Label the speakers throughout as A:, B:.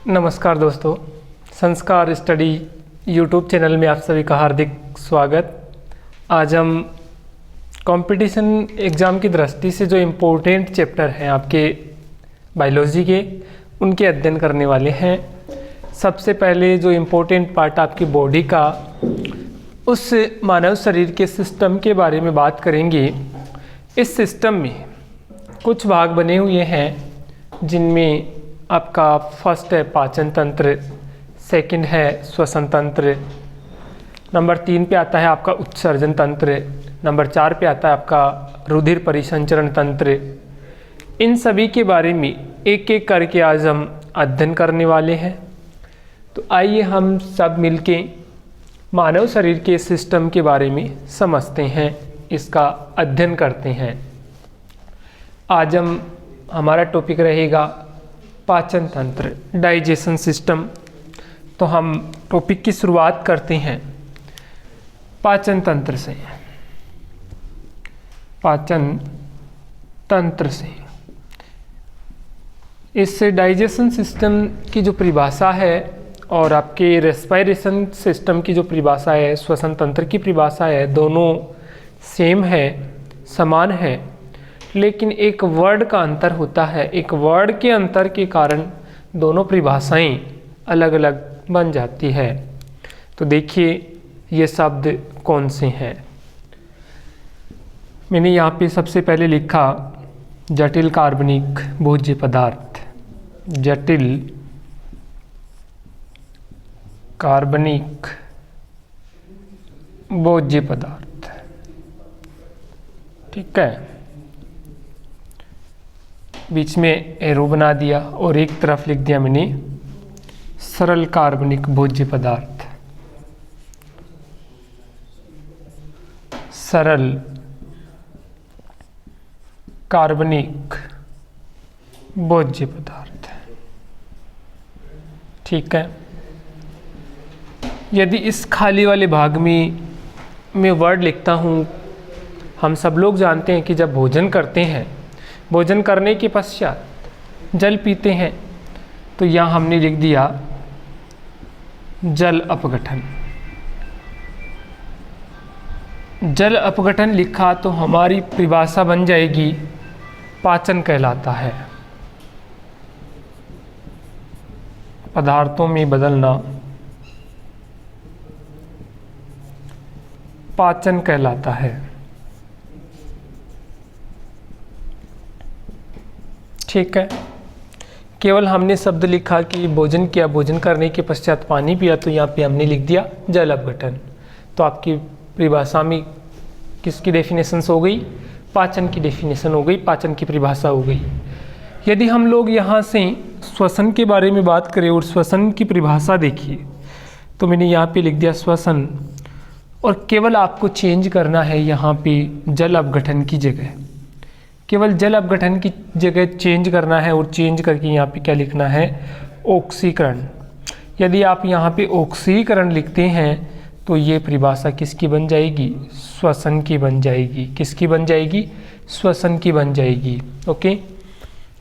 A: नमस्कार दोस्तों, संस्कार स्टडी यूट्यूब चैनल में आप सभी का हार्दिक स्वागत। आज हम कंपटीशन एग्ज़ाम की दृष्टि से जो इम्पोर्टेंट चैप्टर हैं आपके बायोलॉजी के, उनके अध्ययन करने वाले हैं। सबसे पहले जो इम्पोर्टेंट पार्ट आपकी बॉडी का, उस मानव शरीर के सिस्टम के बारे में बात करेंगे। इस सिस्टम में कुछ भाग बने हुए हैं, जिनमें आपका फर्स्ट है पाचन तंत्र, सेकंड है श्वसन तंत्र, नंबर 3 पे आता है आपका उत्सर्जन तंत्र, नंबर 4 पे आता है आपका रुधिर परिसंचरण तंत्र। इन सभी के बारे में एक एक करके आज हम अध्ययन करने वाले हैं। तो आइए हम सब मिलके मानव शरीर के सिस्टम के बारे में समझते हैं, इसका अध्ययन करते हैं। आज हमारा टॉपिक रहेगा पाचन तंत्र, डाइजेशन सिस्टम। तो हम टॉपिक की शुरुआत करते हैं पाचन तंत्र से। पाचन तंत्र से इस डाइजेशन सिस्टम की जो परिभाषा है और आपके रेस्पिरेशन सिस्टम की जो परिभाषा है, श्वसन तंत्र की परिभाषा है, दोनों सेम है, समान है, लेकिन एक वर्ड का अंतर होता है। एक वर्ड के अंतर के कारण दोनों परिभाषाएं अलग अलग बन जाती है। तो देखिए ये शब्द कौन से हैं। मैंने यहाँ पे सबसे पहले लिखा जटिल कार्बनिक भोज्य पदार्थ। जटिल कार्बनिक भोज्य पदार्थ, ठीक है। बीच में एरो बना दिया और एक तरफ लिख दिया मैंने सरल कार्बनिक भोज्य पदार्थ। सरल कार्बनिक भोज्य पदार्थ, ठीक है। यदि इस खाली वाले भाग में मैं वर्ड लिखता हूँ, हम सब लोग जानते हैं कि जब भोजन करते हैं, भोजन करने के पश्चात जल पीते हैं, तो यहाँ हमने लिख दिया जल अपघटन। जल अपघटन लिखा तो हमारी परिभाषा बन जाएगी पाचन कहलाता है। पदार्थों में बदलना पाचन कहलाता है, ठीक है। केवल हमने शब्द लिखा कि भोजन किया, भोजन करने के पश्चात पानी पिया, तो यहाँ पे हमने लिख दिया जल अपघटन। तो आपकी परिभाषा में किसकी डेफिनेशन हो गई? पाचन की डेफिनेशन हो गई, पाचन की परिभाषा हो गई। यदि हम लोग यहाँ से श्वसन के बारे में बात करें और श्वसन की परिभाषा देखिए, तो मैंने यहाँ पे लिख दिया श्वसन, और केवल आपको चेंज करना है यहाँ पे जल अपघटन की जगह, केवल जल अपघटन की जगह चेंज करना है, और चेंज करके यहाँ पे क्या लिखना है? ऑक्सीकरण। यदि आप यहाँ पे ऑक्सीकरण लिखते हैं तो ये परिभाषा किसकी बन जाएगी? श्वसन की बन जाएगी। किसकी बन जाएगी? श्वसन की बन जाएगी। ओके,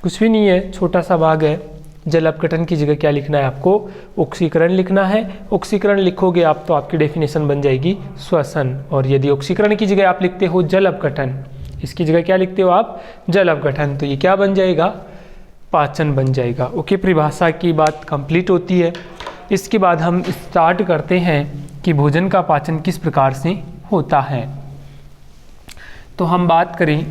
A: कुछ भी नहीं है, छोटा सा भाग है। जल अपघटन की जगह क्या लिखना है आपको? ऑक्सीकरण लिखना है। ऑक्सीकरण लिखोगे आप तो आपकी डेफिनेशन बन जाएगी श्वसन। और यदि ऑक्सीकरण की जगह आप लिखते हो जल अपघटन, इसकी जगह क्या लिखते हो आप? जल अपघटन, तो ये क्या बन जाएगा? पाचन बन जाएगा। ओके, परिभाषा की बात कंप्लीट होती है। इसके बाद हम स्टार्ट करते हैं कि भोजन का पाचन किस प्रकार से होता है। तो हम बात करें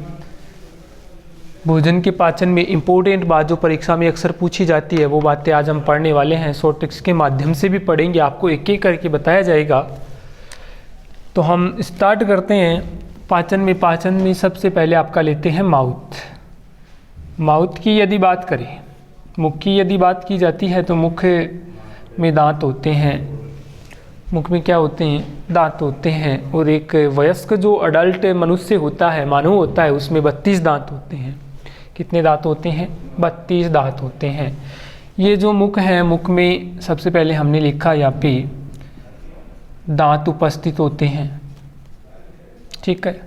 A: भोजन के पाचन में इम्पोर्टेंट बात जो परीक्षा में अक्सर पूछी जाती है, वो बातें आज हम पढ़ने वाले हैं। शॉर्ट ट्रिक्स के माध्यम से भी पढ़ेंगे, आपको एक एक करके बताया जाएगा। तो हम स्टार्ट करते हैं पाचन में। पाचन में सबसे पहले आपका लेते हैं माउथ। माउथ की यदि बात करें, मुख की यदि बात की जाती है, तो मुख में दांत होते हैं। मुख में क्या होते हैं? दांत होते हैं। और एक वयस्क जो अडल्ट मनुष्य होता है, मानव होता है, उसमें 32 दांत होते हैं। कितने दांत होते हैं? 32 दांत होते हैं। ये जो मुख है, मुख में सबसे पहले हमने लिखा यहाँ पे दांत उपस्थित होते हैं, ठीक है।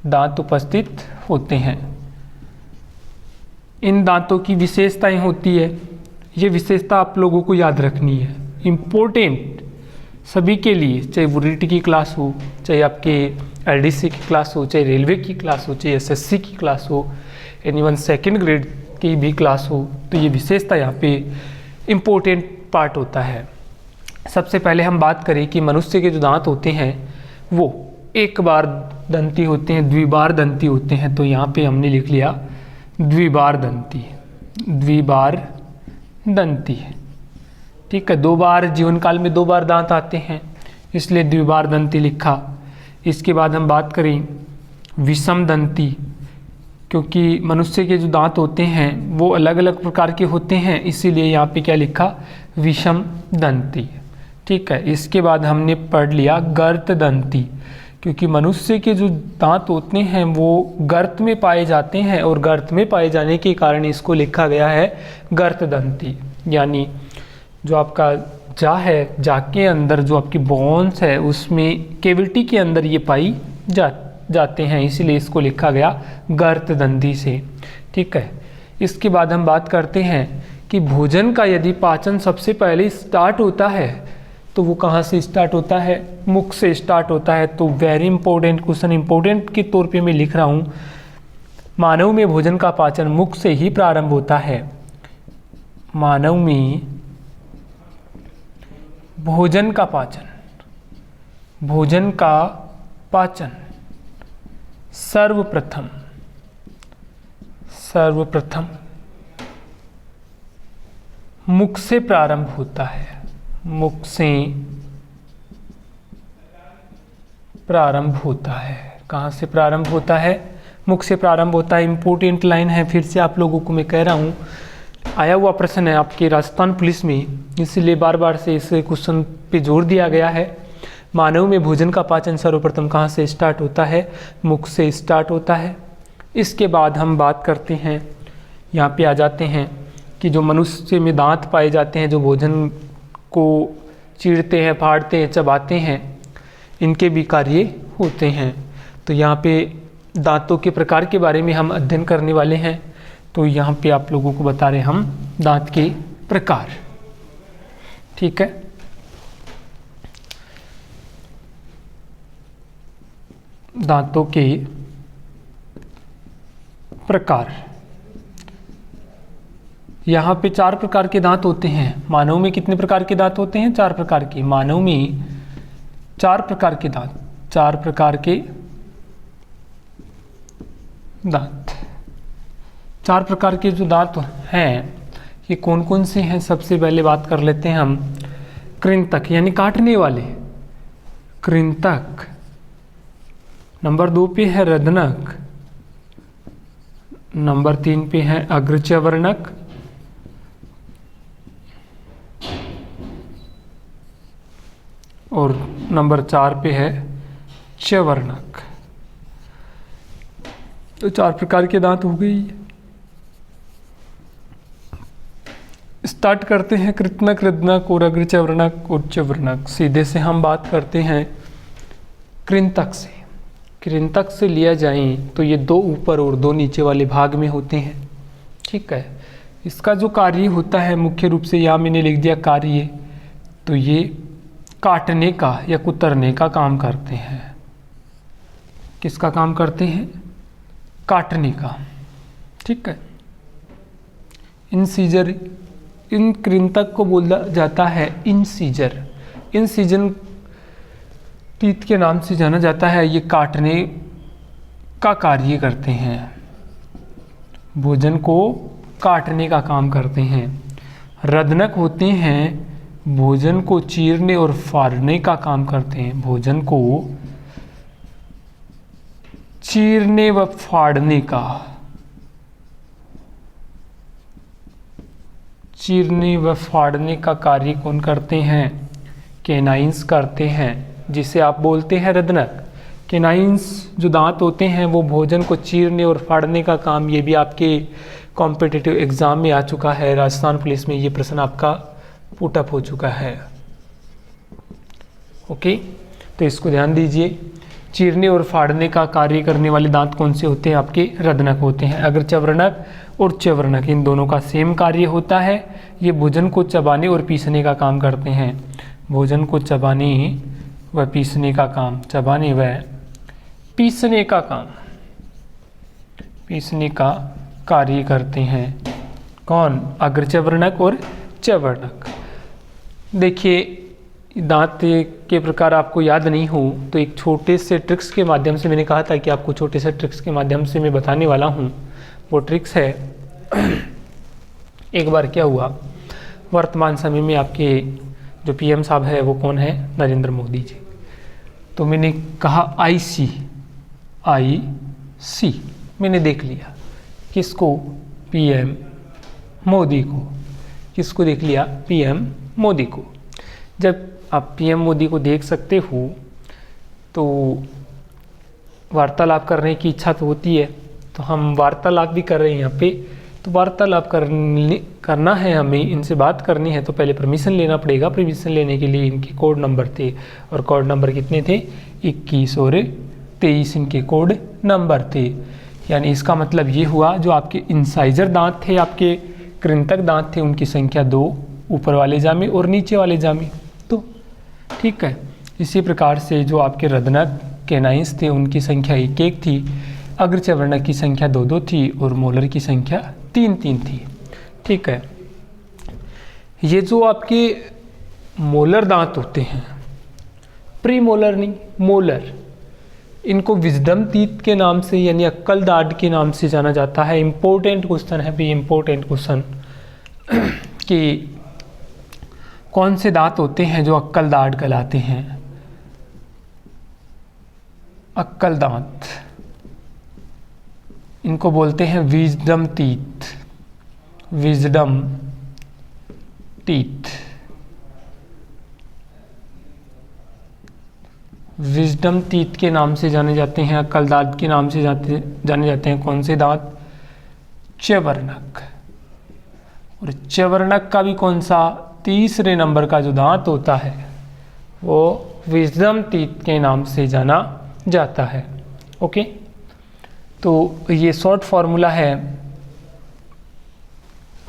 A: दांत उपस्थित होते हैं। इन दांतों की विशेषताएं होती है, ये विशेषता आप लोगों को याद रखनी है, इम्पोर्टेंट सभी के लिए, चाहे वो रीट की क्लास हो, चाहे आपके एलडीसी की क्लास हो, चाहे रेलवे की क्लास हो, चाहे एसएससी की क्लास हो, एनीवन सेकंड ग्रेड की भी क्लास हो, तो ये विशेषता यहाँ पे इम्पोर्टेंट पार्ट होता है। सबसे पहले हम बात करें कि मनुष्य के जो दांत होते हैं वो एक बार दंती होते हैं, द्विबार दंती होते हैं। तो यहाँ पे हमने लिख लिया द्विबार दंती, द्विबार दंती, ठीक है। 2 बार जीवन काल में 2 बार दांत आते हैं, इसलिए द्विबार दंती लिखा। इसके बाद हम बात करें विषम दंती, क्योंकि मनुष्य के जो दांत होते हैं वो अलग अलग प्रकार के होते हैं, इसीलिए यहाँ पे क्या लिखा, विषम दंती, ठीक है। इसके बाद हमने पढ़ लिया गर्त दंती, क्योंकि मनुष्य के जो दांत होते हैं वो गर्त में पाए जाते हैं और गर्त में पाए जाने के कारण इसको लिखा गया है गर्त दंती। यानी जो आपका जा है, जा के अंदर जो आपकी बोन्स है उसमें केविटी के अंदर ये पाई जाते हैं, इसीलिए इसको लिखा गया गर्त दंती से, ठीक है। इसके बाद हम बात करते हैं कि भोजन का यदि पाचन सबसे पहले स्टार्ट होता है तो वो कहाँ से स्टार्ट होता है, मुख से स्टार्ट होता है। तो वेरी इंपॉर्टेंट क्वेश्चन, इंपॉर्टेंट के तौर पे मैं लिख रहा हूँ, मानव में भोजन का पाचन मुख से ही प्रारंभ होता है। मानव में भोजन का पाचन, भोजन का पाचन सर्वप्रथम मुख से प्रारंभ होता है, मुख से प्रारंभ होता है। कहाँ से प्रारंभ होता है, मुख से प्रारंभ होता है। इंपॉर्टेंट लाइन है, फिर से आप लोगों को मैं कह रहा हूँ, आया हुआ प्रश्न है आपके राजस्थान पुलिस में, इसलिए बार बार से इस क्वेश्चन पे जोर दिया गया है। मानव में भोजन का पाचन सर्वप्रथम कहाँ से स्टार्ट होता है, मुख से स्टार्ट होता है। इसके बाद हम बात करते हैं, यहाँ पे आ जाते हैं कि जो मनुष्य में दांत पाए जाते हैं, जो भोजन को चीरते हैं, फाड़ते हैं, चबाते हैं, इनके भी कार्य होते हैं। तो यहाँ पे दांतों के प्रकार के बारे में हम अध्ययन करने वाले हैं। तो यहाँ पे आप लोगों को बता रहे हम दांत के प्रकार, ठीक है। दांतों के प्रकार, यहाँ पे 4 प्रकार के दांत होते हैं। मानव में कितने प्रकार के दांत होते हैं, 4 प्रकार के। मानव में 4 प्रकार के दांत, 4 प्रकार के दांत, 4 प्रकार के जो दांत हैं ये कौन कौन से हैं, सबसे पहले बात कर लेते हैं हम कृंतक यानी काटने वाले, कृंतक। नंबर 2 पे है रदनक, नंबर 3 पे है अग्रचवर्णक, और नंबर 4 पे है चवर्णक। तो 4 प्रकार के दांत हो गई। स्टार्ट करते हैं कृतनक, रदनक और अग्रचवर्णक और चवर्णक। सीधे से हम बात करते हैं कृंतक से। कृंतक से लिया जाए तो ये 2 ऊपर और 2 नीचे वाले भाग में होते हैं, ठीक है। इसका जो कार्य होता है मुख्य रूप से यहाँ मैंने लिख दिया कार्य, तो ये काटने का या कुतरने का काम करते हैं। किसका काम करते हैं, काटने का, ठीक है। इंसीजर, इन कृंतक को बोला जाता है इंसीजर। इंसीजन टीथ के नाम से जाना जाता है। ये काटने का कार्य करते हैं, भोजन को काटने का काम करते हैं। रदनक होते हैं, भोजन को चीरने और फाड़ने का काम करते हैं, भोजन को चीरने व फाड़ने का, चीरने व फाड़ने का कार्य कौन करते हैं, कैनाइंस करते हैं, जिसे आप बोलते हैं रदनक। कैनाइंस जो दांत होते हैं वो भोजन को चीरने और फाड़ने का काम, ये भी आपके कॉम्पिटिटिव एग्जाम में आ चुका है। राजस्थान पुलिस में ये प्रश्न आपका पुटअप हो चुका है, ओके। तो इसको ध्यान दीजिए, चीरने और फाड़ने का कार्य करने वाले दांत कौन से होते हैं, आपके रदनक होते हैं। अग्रचवर्णक और च्यवरनक, इन दोनों का सेम कार्य होता है। ये भोजन को चबाने और पीसने का काम करते हैं। भोजन को चबाने व पीसने का काम, चबाने व पीसने का काम, पीसने का कार्य करते हैं। कौन? अग्रच्यवरनक और च्यवरनक। देखिए, दांत के प्रकार आपको याद नहीं हो तो एक छोटे से ट्रिक्स के माध्यम से, मैंने कहा था कि आपको छोटे से ट्रिक्स के माध्यम से मैं बताने वाला हूँ। वो ट्रिक्स है, एक बार क्या हुआ, वर्तमान समय में आपके जो पीएम साहब है वो कौन है? नरेंद्र मोदी जी। तो मैंने कहा IC, मैंने देख लिया किसको? पीएम मोदी को। किसको देख लिया? पीएम मोदी को। जब आप पीएम मोदी को देख सकते हो तो वार्तालाप करने की इच्छा तो होती है, तो हम वार्तालाप भी कर रहे हैं यहाँ पे। तो वार्तालाप करना है, हमें इनसे बात करनी है तो पहले परमिशन लेना पड़ेगा। परमिशन लेने के लिए इनके कोड नंबर थे, और कोड नंबर कितने थे? 21 और 23 इनके कोड नंबर थे। यानी इसका मतलब ये हुआ, जो आपके इंसाइजर दांत थे, आपके कृंतक दांत थे, उनकी संख्या 2, ऊपर वाले जामे और नीचे वाले जामे। तो ठीक है, इसी प्रकार से जो आपके रदनक कैनाइंस थे उनकी संख्या 1-1 थी, अग्रच्यवरनक की संख्या 2-2 थी और मोलर की संख्या 3-3 थी। ठीक है, ये जो आपके मोलर दांत होते हैं, प्री मोलर नहीं, मोलर, इनको विजडम टीथ के नाम से यानी अक्कल दाढ़ के नाम से जाना जाता है। इम्पोर्टेंट क्वेश्चन है भी, इम्पोर्टेंट क्वेश्चन कि कौन से दांत होते हैं जो अक्कल दाढ़ कहलाते हैं? अक्कल दांत, इनको बोलते हैं wisdom teeth, wisdom teeth. Wisdom teeth के नाम से जाने जाते हैं, अक्कल दांत के नाम से जाने जाते हैं कौन से दांत? च्यवरनक। और च्यवरनक का भी कौन सा? तीसरे नंबर का जो दांत होता है वो विजडम टीथ के नाम से जाना जाता है। ओके, तो ये शॉर्ट फॉर्मूला है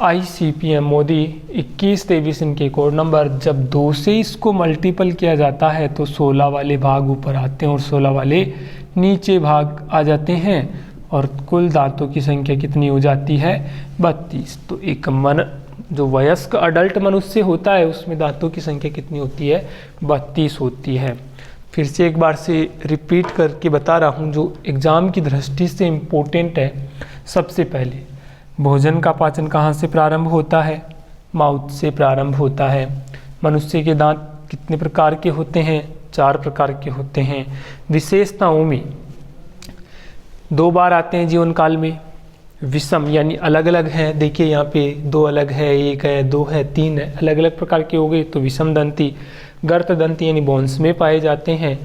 A: ICPM मोदी 21-23 इनके कोड नंबर। जब 2 से इसको मल्टीपल किया जाता है तो 16 वाले भाग ऊपर आते हैं और 16 वाले नीचे भाग आ जाते हैं, और कुल दांतों की संख्या कितनी हो जाती है? 32। तो एक जो वयस्क अडल्ट मनुष्य होता है उसमें दांतों की संख्या कितनी होती है? 32 होती है। फिर से एक बार से रिपीट करके बता रहा हूँ, जो एग्ज़ाम की दृष्टि से इम्पोर्टेंट है। सबसे पहले, भोजन का पाचन कहाँ से प्रारंभ होता है? माउथ से प्रारंभ होता है। मनुष्य के दांत कितने प्रकार के होते हैं? 4 प्रकार के होते हैं। विशेषताओं में 2 बार आते हैं जीवन काल में। विषम यानी अलग अलग हैं, देखिए यहाँ पे 2 अलग है, 1 है, 2 है, 3 है, अलग अलग प्रकार के हो गए तो विषम दंती। गर्त दंती यानी बोन्स में पाए जाते हैं,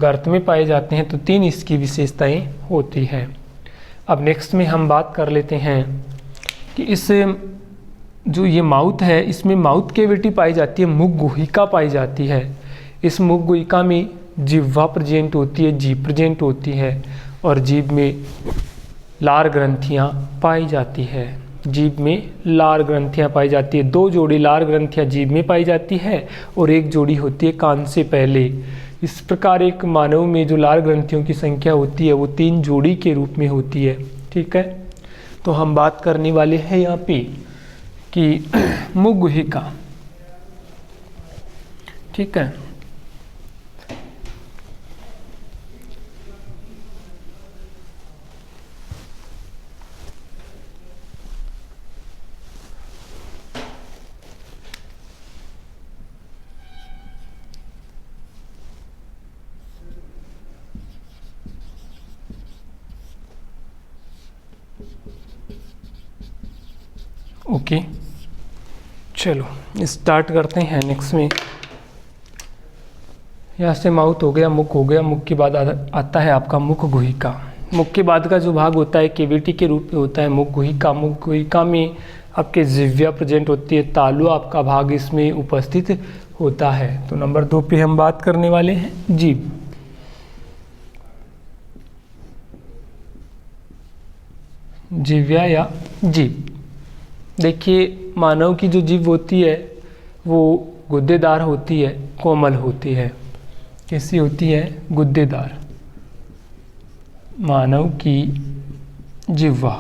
A: गर्त में पाए जाते हैं, तो 3 इसकी विशेषताएं होती हैं। अब नेक्स्ट में हम बात कर लेते हैं कि इस जो ये माउथ है, इसमें माउथ कैविटी पाई जाती है, मुख गुहिका पाई जाती है। इस मुख गुहिका में जिह्वा प्रेजेंट होती है, जीभ प्रेजेंट होती है, और जीभ में लार ग्रंथियाँ पाई जाती है। जीभ में लार ग्रंथियाँ पाई जाती है। 2 जोड़ी लार ग्रंथियाँ जीभ में पाई जाती है और 1 जोड़ी होती है कान से पहले। इस प्रकार एक मानव में जो लार ग्रंथियों की संख्या होती है वो 3 जोड़ी के रूप में होती है। ठीक है, तो हम बात करने वाले हैं यहाँ पे कि मुख गुहिका। ठीक है, ओके, चलो स्टार्ट करते हैं। नेक्स्ट में यहाँ से माउथ हो गया, मुख हो गया, मुख के बाद आता है आपका मुख गुहिका। मुख के बाद का जो भाग होता है केविटी के रूप में होता है मुख गुहिका। मुख गुहिका में आपके जिह्वा प्रेजेंट होती है, तालु आपका भाग इसमें उपस्थित होता है। तो नंबर 2 पे हम बात करने वाले हैं जीभ। जिह्वा या जीभ। देखिए मानव की जो जीभ होती है वो गुद्देदार होती है, कोमल होती है। कैसी होती है? गुद्देदार। मानव की जिह्वा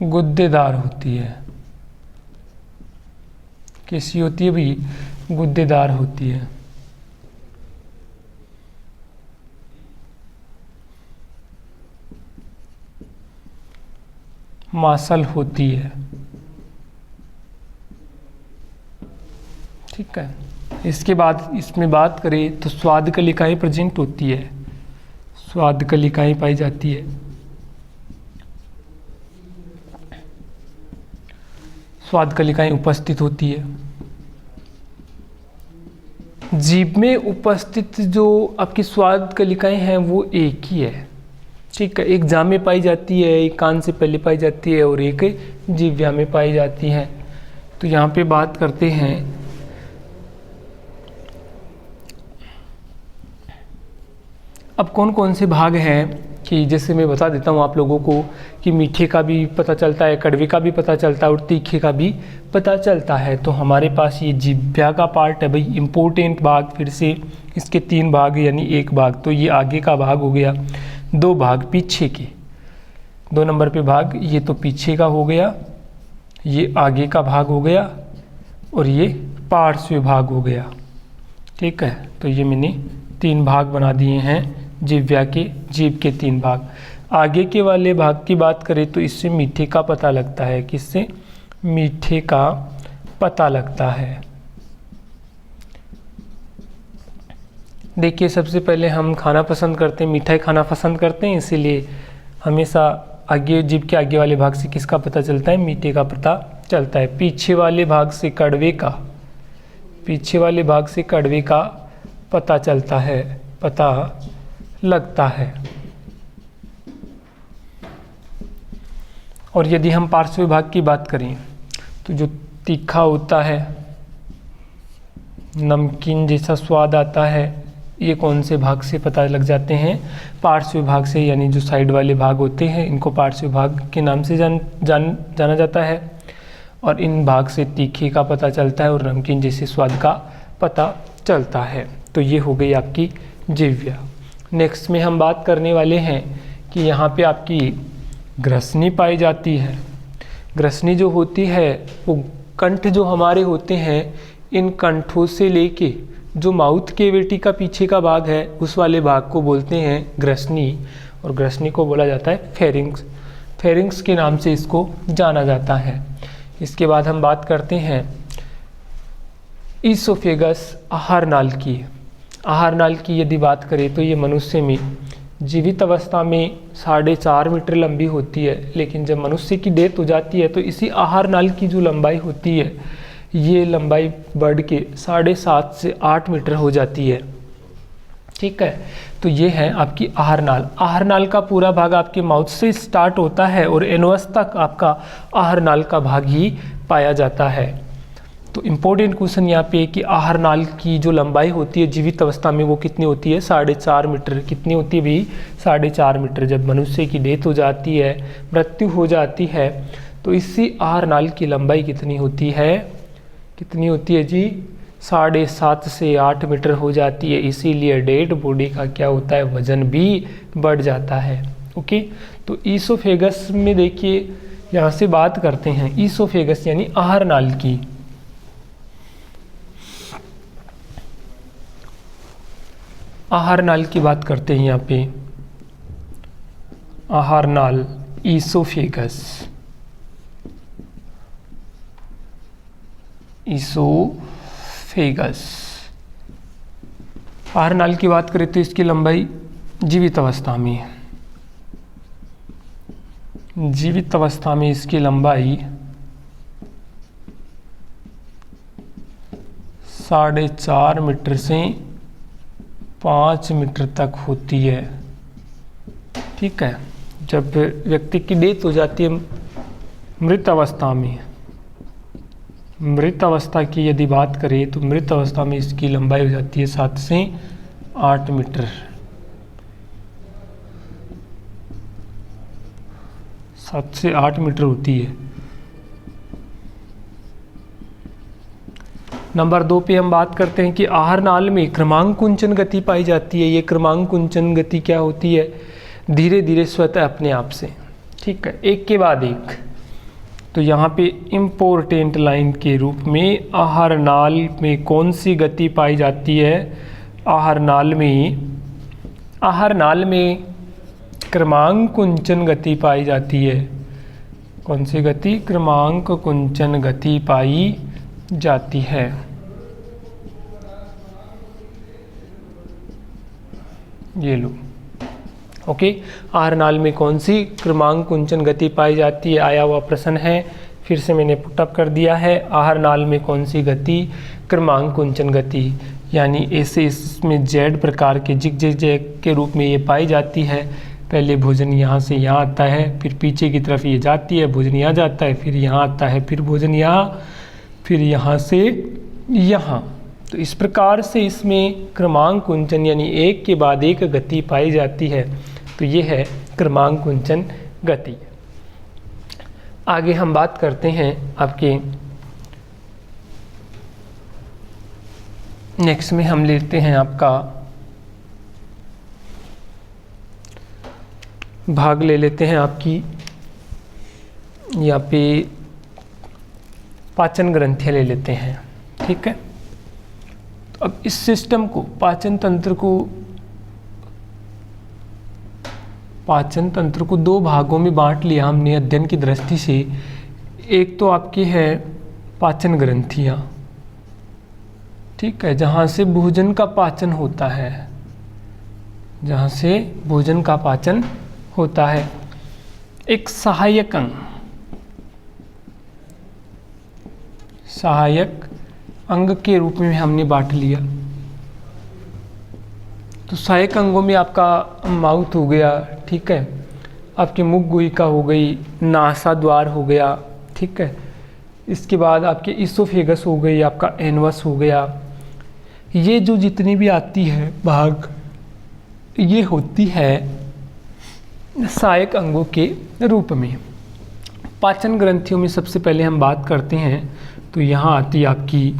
A: गुद्देदार होती है। कैसी होती है भाई? गुद्देदार होती है। मांसल होती है। ठीक है। इसके बाद इसमें बात करें तो स्वाद कलिकाएं प्रेजेंट होती है। स्वाद कलिकाएं पाई जाती है। स्वाद कलिकाएं उपस्थित होती है। जीभ में उपस्थित जो आपकी स्वाद कलिकाएं हैं वो एक ही है। ठीक है। एक जाम में पाई जाती है, एक कान से पहले पाई जाती है और एक जिह्वा में पाई जाती है। तो यहाँ पे बात करते हैं अब कौन कौन से भाग हैं कि जैसे मैं बता देता हूँ आप लोगों को कि मीठे का भी पता चलता है, कड़वे का भी पता चलता है और तीखे का भी पता चलता है। तो हमारे पास ये जिह्वा का पार्ट है भाई, इम्पोर्टेंट भाग। फिर से इसके 3 भाग यानी 1 भाग, तो ये आगे का भाग हो गया, 2 भाग पीछे के। 2 नंबर पे भाग ये तो पीछे का हो गया, ये आगे का भाग हो गया और ये पार्श्व भाग हो गया। ठीक है। तो ये मैंने 3 भाग बना दिए हैं जिह्वा के, जीभ के 3 भाग। आगे के वाले भाग की बात करें तो इससे मीठे का पता लगता है। किससे? मीठे का पता लगता है। देखिए सबसे पहले हम खाना पसंद करते हैं, मिठाई खाना पसंद करते हैं, इसीलिए हमेशा आगे जीभ के आगे वाले भाग से किसका पता चलता है? मीठे का पता चलता है। पीछे वाले भाग से कड़वे का, पीछे वाले भाग से कड़वे का पता चलता है, पता लगता है। और यदि हम पार्श्व भाग की बात करें तो जो तीखा होता है, नमकीन जैसा स्वाद आता है, ये कौन से भाग से पता लग जाते हैं? पार्श्व भाग से। यानी जो साइड वाले भाग होते हैं इनको पार्श्व भाग के नाम से जाना जाता है। और इन भाग से तीखे का पता चलता है और नमकीन जैसे स्वाद का पता चलता है। तो ये हो गई आपकी जिह्वा। नेक्स्ट में हम बात करने वाले हैं कि यहाँ पे आपकी ग्रसनी पाई जाती है। ग्रसनी जो होती है वो कंठ जो हमारे होते हैं, इन कंठों से लेके जो माउथ कैविटी का पीछे का भाग है उस वाले भाग को बोलते हैं ग्रसनी। और ग्रसनी को बोला जाता है फेरिंग्स। फेरिंग्स के नाम से इसको जाना जाता है। इसके बाद हम बात करते हैं ईसोफेगस, आहार नाल की। आहार नाल की यदि बात करें तो ये मनुष्य में जीवित अवस्था में 4.5 मीटर लंबी होती है, लेकिन जब मनुष्य की डेथ हो जाती है तो इसी आहार नाल की जो लंबाई होती है ये लंबाई बढ़ के 7.5 से 8 मीटर हो जाती है। ठीक है। तो ये है आपकी आहार नाल। आहार नाल का पूरा भाग आपके माउथ से स्टार्ट होता है और एनोस तक आपका आहार नाल का भाग ही पाया जाता है। तो इम्पोर्टेंट क्वेश्चन यहाँ पे कि आहार नाल की जो लंबाई होती है जीवित अवस्था में वो कितनी होती है? 4.5 मीटर। कितनी होती है भाई? 4.5 मीटर। जब मनुष्य की डेथ हो जाती है, मृत्यु हो जाती है, तो इसी आहार नाल की लंबाई कितनी होती है? कितनी होती है जी? 7.5 से 8 मीटर हो जाती है। इसीलिए डेड बॉडी का क्या होता है? वजन भी बढ़ जाता है। ओके। तो ईसोफेगस में देखिए यहाँ से बात करते हैं ईसोफेगस यानी आहार नाल की। आहार नाल की बात करते हैं यहाँ पे। आहार नाल, ईसोफेगस, ईसोफेगस। आहार नाल की बात करें तो इसकी लंबाई जीवित अवस्था में, जीवित अवस्था में इसकी लंबाई 4.5 मीटर से 5 मीटर तक होती है। ठीक है। जब व्यक्ति की डेथ हो जाती है मृत अवस्था में, मृत अवस्था की यदि बात करें तो मृत अवस्था में इसकी लंबाई हो जाती है 7 से 8 मीटर। 7 से 8 मीटर होती है। नंबर 2 पे हम बात करते हैं कि आहार नाल में क्रमांक कुंचन गति पाई जाती है। ये क्रमांक कुंचन गति क्या होती है? धीरे धीरे स्वतः अपने आप से, ठीक है, एक के बाद एक। तो यहाँ पे इम्पोर्टेंट लाइन के रूप में आहार नाल में कौन सी गति पाई जाती है? आहार नाल में क्रमांक कुंचन गति पाई जाती है। कौन सी गति? क्रमांक कुंचन गति पाई जाती है। ये लो, ओके। आहार नाल में कौन सी क्रमांक कुंचन गति पाई जाती है? आया हुआ प्रश्न है, फिर से मैंने पुटअप कर दिया है। आहार नाल में कौन सी गति? क्रमांक कुंचन गति, यानी ऐसे इसमें जेड प्रकार के जिग के रूप में ये पाई जाती है। पहले भोजन यहाँ से यहाँ आता है, फिर पीछे की तरफ ये जाती है, भोजन यहाँ जाता है, फिर यहाँ आता है, फिर भोजन यहाँ, फिर यहाँ से यहाँ। तो इस प्रकार से इसमें क्रमांक कुंचन यानी एक के बाद एक गति पाई जाती है। तो ये है क्रमांक कुंचन गति। आगे हम बात करते हैं आपके नेक्स्ट में हम लेते हैं आपका भाग ले लेते हैं आपकी यहाँ पे पाचन ग्रंथियाँ ले लेते हैं, ठीक है। तो अब इस सिस्टम को पाचन तंत्र को दो भागों में बांट लिया हमने अध्ययन की दृष्टि से। एक तो आपकी है पाचन ग्रंथियाँ, ठीक है, जहाँ से भोजन का पाचन होता है, जहाँ से भोजन का पाचन होता है। एक सहायक अंग के रूप में हमने बांट लिया। तो सहायक अंगों में आपका माउथ हो गया, ठीक है, आपकी मुख गुहिका हो गई, नासा द्वार हो गया, ठीक है, इसके बाद आपके इसोफेगस हो गई, आपका एनवस हो गया। ये जो जितनी भी आती है भाग, ये होती है सहायक अंगों के रूप में। पाचन ग्रंथियों में सबसे पहले हम बात करते हैं तो यहाँ आती है आपकी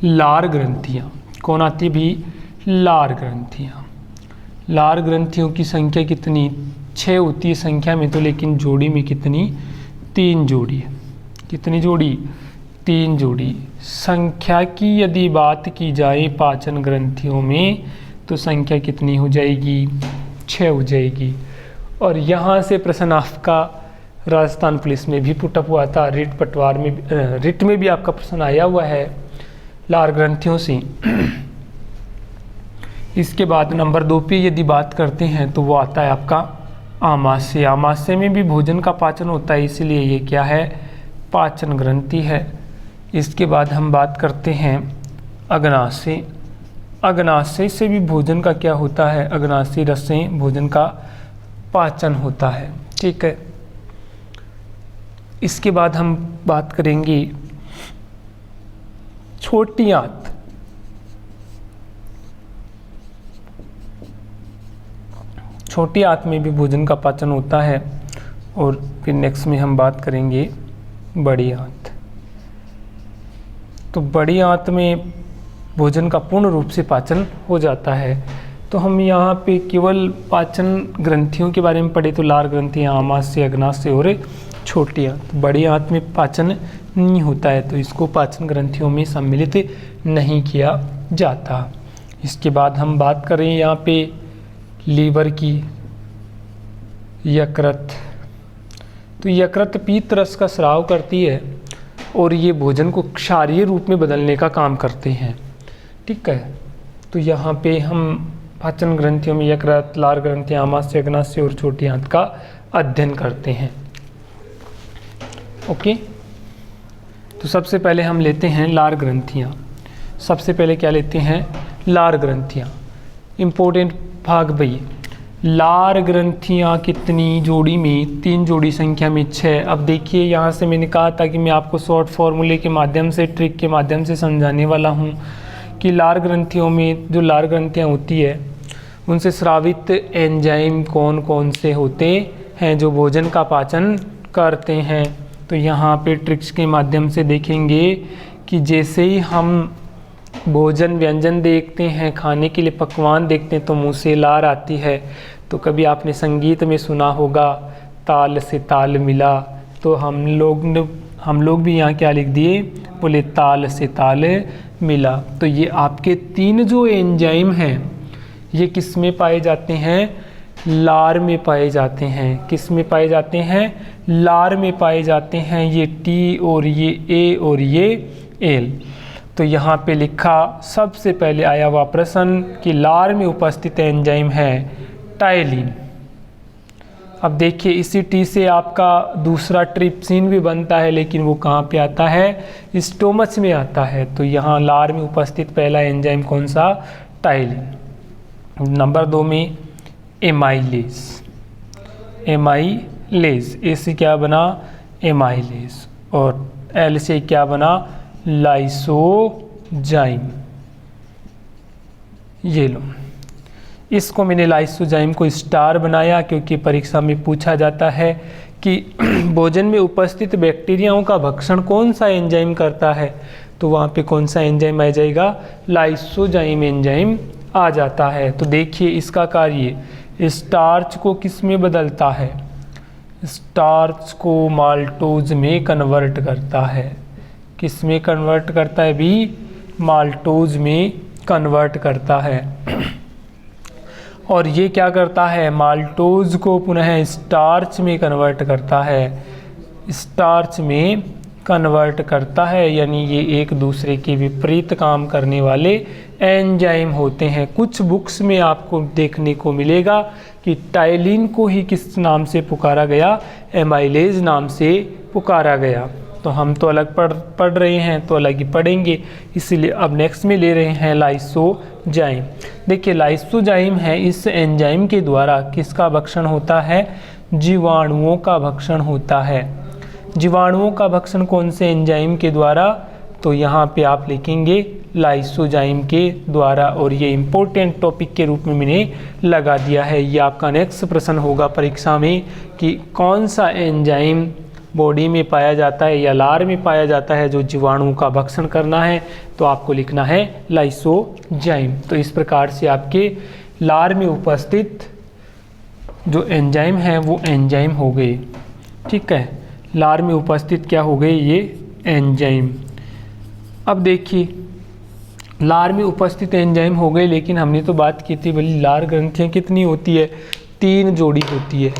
A: लार ग्रंथियाँ। कौन आती भी? लार ग्रंथियाँ। लार ग्रंथियों की संख्या कितनी? 6 होती है संख्या में तो, लेकिन जोड़ी में कितनी? 3 जोड़ी। कितनी जोड़ी? 3 जोड़ी। संख्या की यदि बात की जाए पाचन ग्रंथियों में तो संख्या कितनी हो जाएगी? 6 हो जाएगी। और यहाँ से प्रश्न आपका राजस्थान पुलिस में भी पुटअप हुआ था, रिट में भी आपका प्रश्न आया हुआ है लार ग्रंथियों से। इसके बाद नंबर 2 पे यदि बात करते हैं तो वो आता है आपका आमाशय। आमाशय में भी भोजन का पाचन होता है, इसीलिए ये क्या है? पाचन ग्रंथि है। इसके बाद हम बात करते हैं अग्नाशय। अग्नाशय से भी भोजन का क्या होता है? अग्नाशय रस से भोजन का पाचन होता है, ठीक है। इसके बाद हम बात करेंगे छोटी आंत। छोटी आंत में भी भोजन का पाचन होता है। और फिर नेक्स्ट में हम बात करेंगे बड़ी आंत। तो बड़ी आंत में भोजन का पूर्ण रूप से पाचन हो जाता है। तो हम यहाँ पे केवल पाचन ग्रंथियों के बारे में पढ़े तो लार ग्रंथियाँ, आमाशय, अग्नाशय और छोटी आंत। बड़ी आंत में पाचन नहीं होता है तो इसको पाचन ग्रंथियों में सम्मिलित नहीं किया जाता। इसके बाद हम बात करें यहाँ पे लीवर की, यकृत। तो यकृत पीत रस का स्राव करती है और ये भोजन को क्षारीय रूप में बदलने का काम करते हैं, ठीक है। तो यहाँ पे हम पाचन ग्रंथियों में यकृत, लार ग्रंथियाँ, आमाशय, अग्नाशय और छोटी आंत का अध्ययन करते हैं, ओके। तो सबसे पहले हम लेते हैं लार ग्रंथियाँ। सबसे पहले क्या लेते हैं? लार ग्रंथियाँ। इम्पोर्टेंट भाग भाई, लार ग्रंथियाँ कितनी जोड़ी में? 3 जोड़ी, संख्या में 6। अब देखिए यहाँ से मैंने कहा था कि मैं आपको शॉर्ट फॉर्मूले के माध्यम से, ट्रिक के माध्यम से समझाने वाला हूँ कि लार ग्रंथियों में जो लार ग्रंथियाँ होती है उनसे स्रावित एंजाइम कौन कौन से होते हैं जो भोजन का पाचन करते हैं। तो यहाँ पे ट्रिक्स के माध्यम से देखेंगे कि जैसे ही हम भोजन व्यंजन देखते हैं, खाने के लिए पकवान देखते हैं तो मुंह से लार आती है। तो कभी आपने संगीत में सुना होगा ताल से ताल मिला, तो हम लोग भी यहाँ क्या लिख दिए, बोले ताल से ताल मिला। तो ये आपके 3 जो एंजाइम हैं ये किस में पाए जाते हैं, लार में पाए जाते हैं। किस में पाए जाते हैं, लार में पाए जाते हैं। ये टी और ये ए और ये एल। तो यहाँ पे लिखा, सबसे पहले आया हुआ प्रश्न कि लार में उपस्थित एंजाइम है टाइलिन। अब देखिए इसी टी से आपका दूसरा ट्रिप्सिन भी बनता है, लेकिन वो कहाँ पे आता है, स्टोमच में आता है। तो यहाँ लार में उपस्थित पहला एंजाइम कौन सा, टाइलिन। नंबर 2 में एमाइलेज। एमाइलेज, ए से क्या बना, एमाइलेज, और एल से क्या बना, लाइसोजाइम। ये लो, इसको मैंने लाइसोजाइम को स्टार बनाया क्योंकि परीक्षा में पूछा जाता है कि भोजन में उपस्थित बैक्टीरियाओं का भक्षण कौन सा एंजाइम करता है। तो वहाँ पे कौन सा एंजाइम आ जाएगा, लाइसोजाइम एंजाइम आ जाता है। तो देखिए इसका कार्य स्टार्च को किस में बदलता है, स्टार्च को माल्टोज में कन्वर्ट करता है। किस में कन्वर्ट करता है भी, माल्टोज में कन्वर्ट करता है। और ये क्या करता है, माल्टोज को पुनः स्टार्च में कन्वर्ट करता है, स्टार्च में कन्वर्ट करता है। यानी ये एक दूसरे के विपरीत काम करने वाले एंजाइम होते हैं। कुछ बुक्स में आपको देखने को मिलेगा कि टाइलिन को ही किस नाम से पुकारा गया, एमाइलेज नाम से पुकारा गया। तो हम तो अलग पढ़ रहे हैं तो अलग ही पढ़ेंगे, इसीलिए अब नेक्स्ट में ले रहे हैं लाइसोजाइम। देखिए लाइसोजाइम है, इस एंजाइम के द्वारा किसका भक्षण होता है, जीवाणुओं का भक्षण होता है। जीवाणुओं का भक्षण कौन से एंजाइम के द्वारा, तो यहाँ पे आप लिखेंगे लाइसोजाइम के द्वारा। और ये इम्पोर्टेंट टॉपिक के रूप में मैंने लगा दिया है। ये आपका नेक्स्ट प्रश्न होगा परीक्षा में कि कौन सा एंजाइम बॉडी में पाया जाता है या लार में पाया जाता है जो जीवाणुओं का भक्षण करना है, तो आपको लिखना है लाइसोजाइम। तो इस प्रकार से आपके लार में उपस्थित जो एंजाइम है वो एंजाइम हो गए। ठीक है, लार में उपस्थित क्या हो गए, ये एंजाइम। अब देखिए लार में उपस्थित एंजाइम हो गए, लेकिन हमने तो बात की थी बोली लार ग्रंथियाँ कितनी होती है, 3 जोड़ी होती है।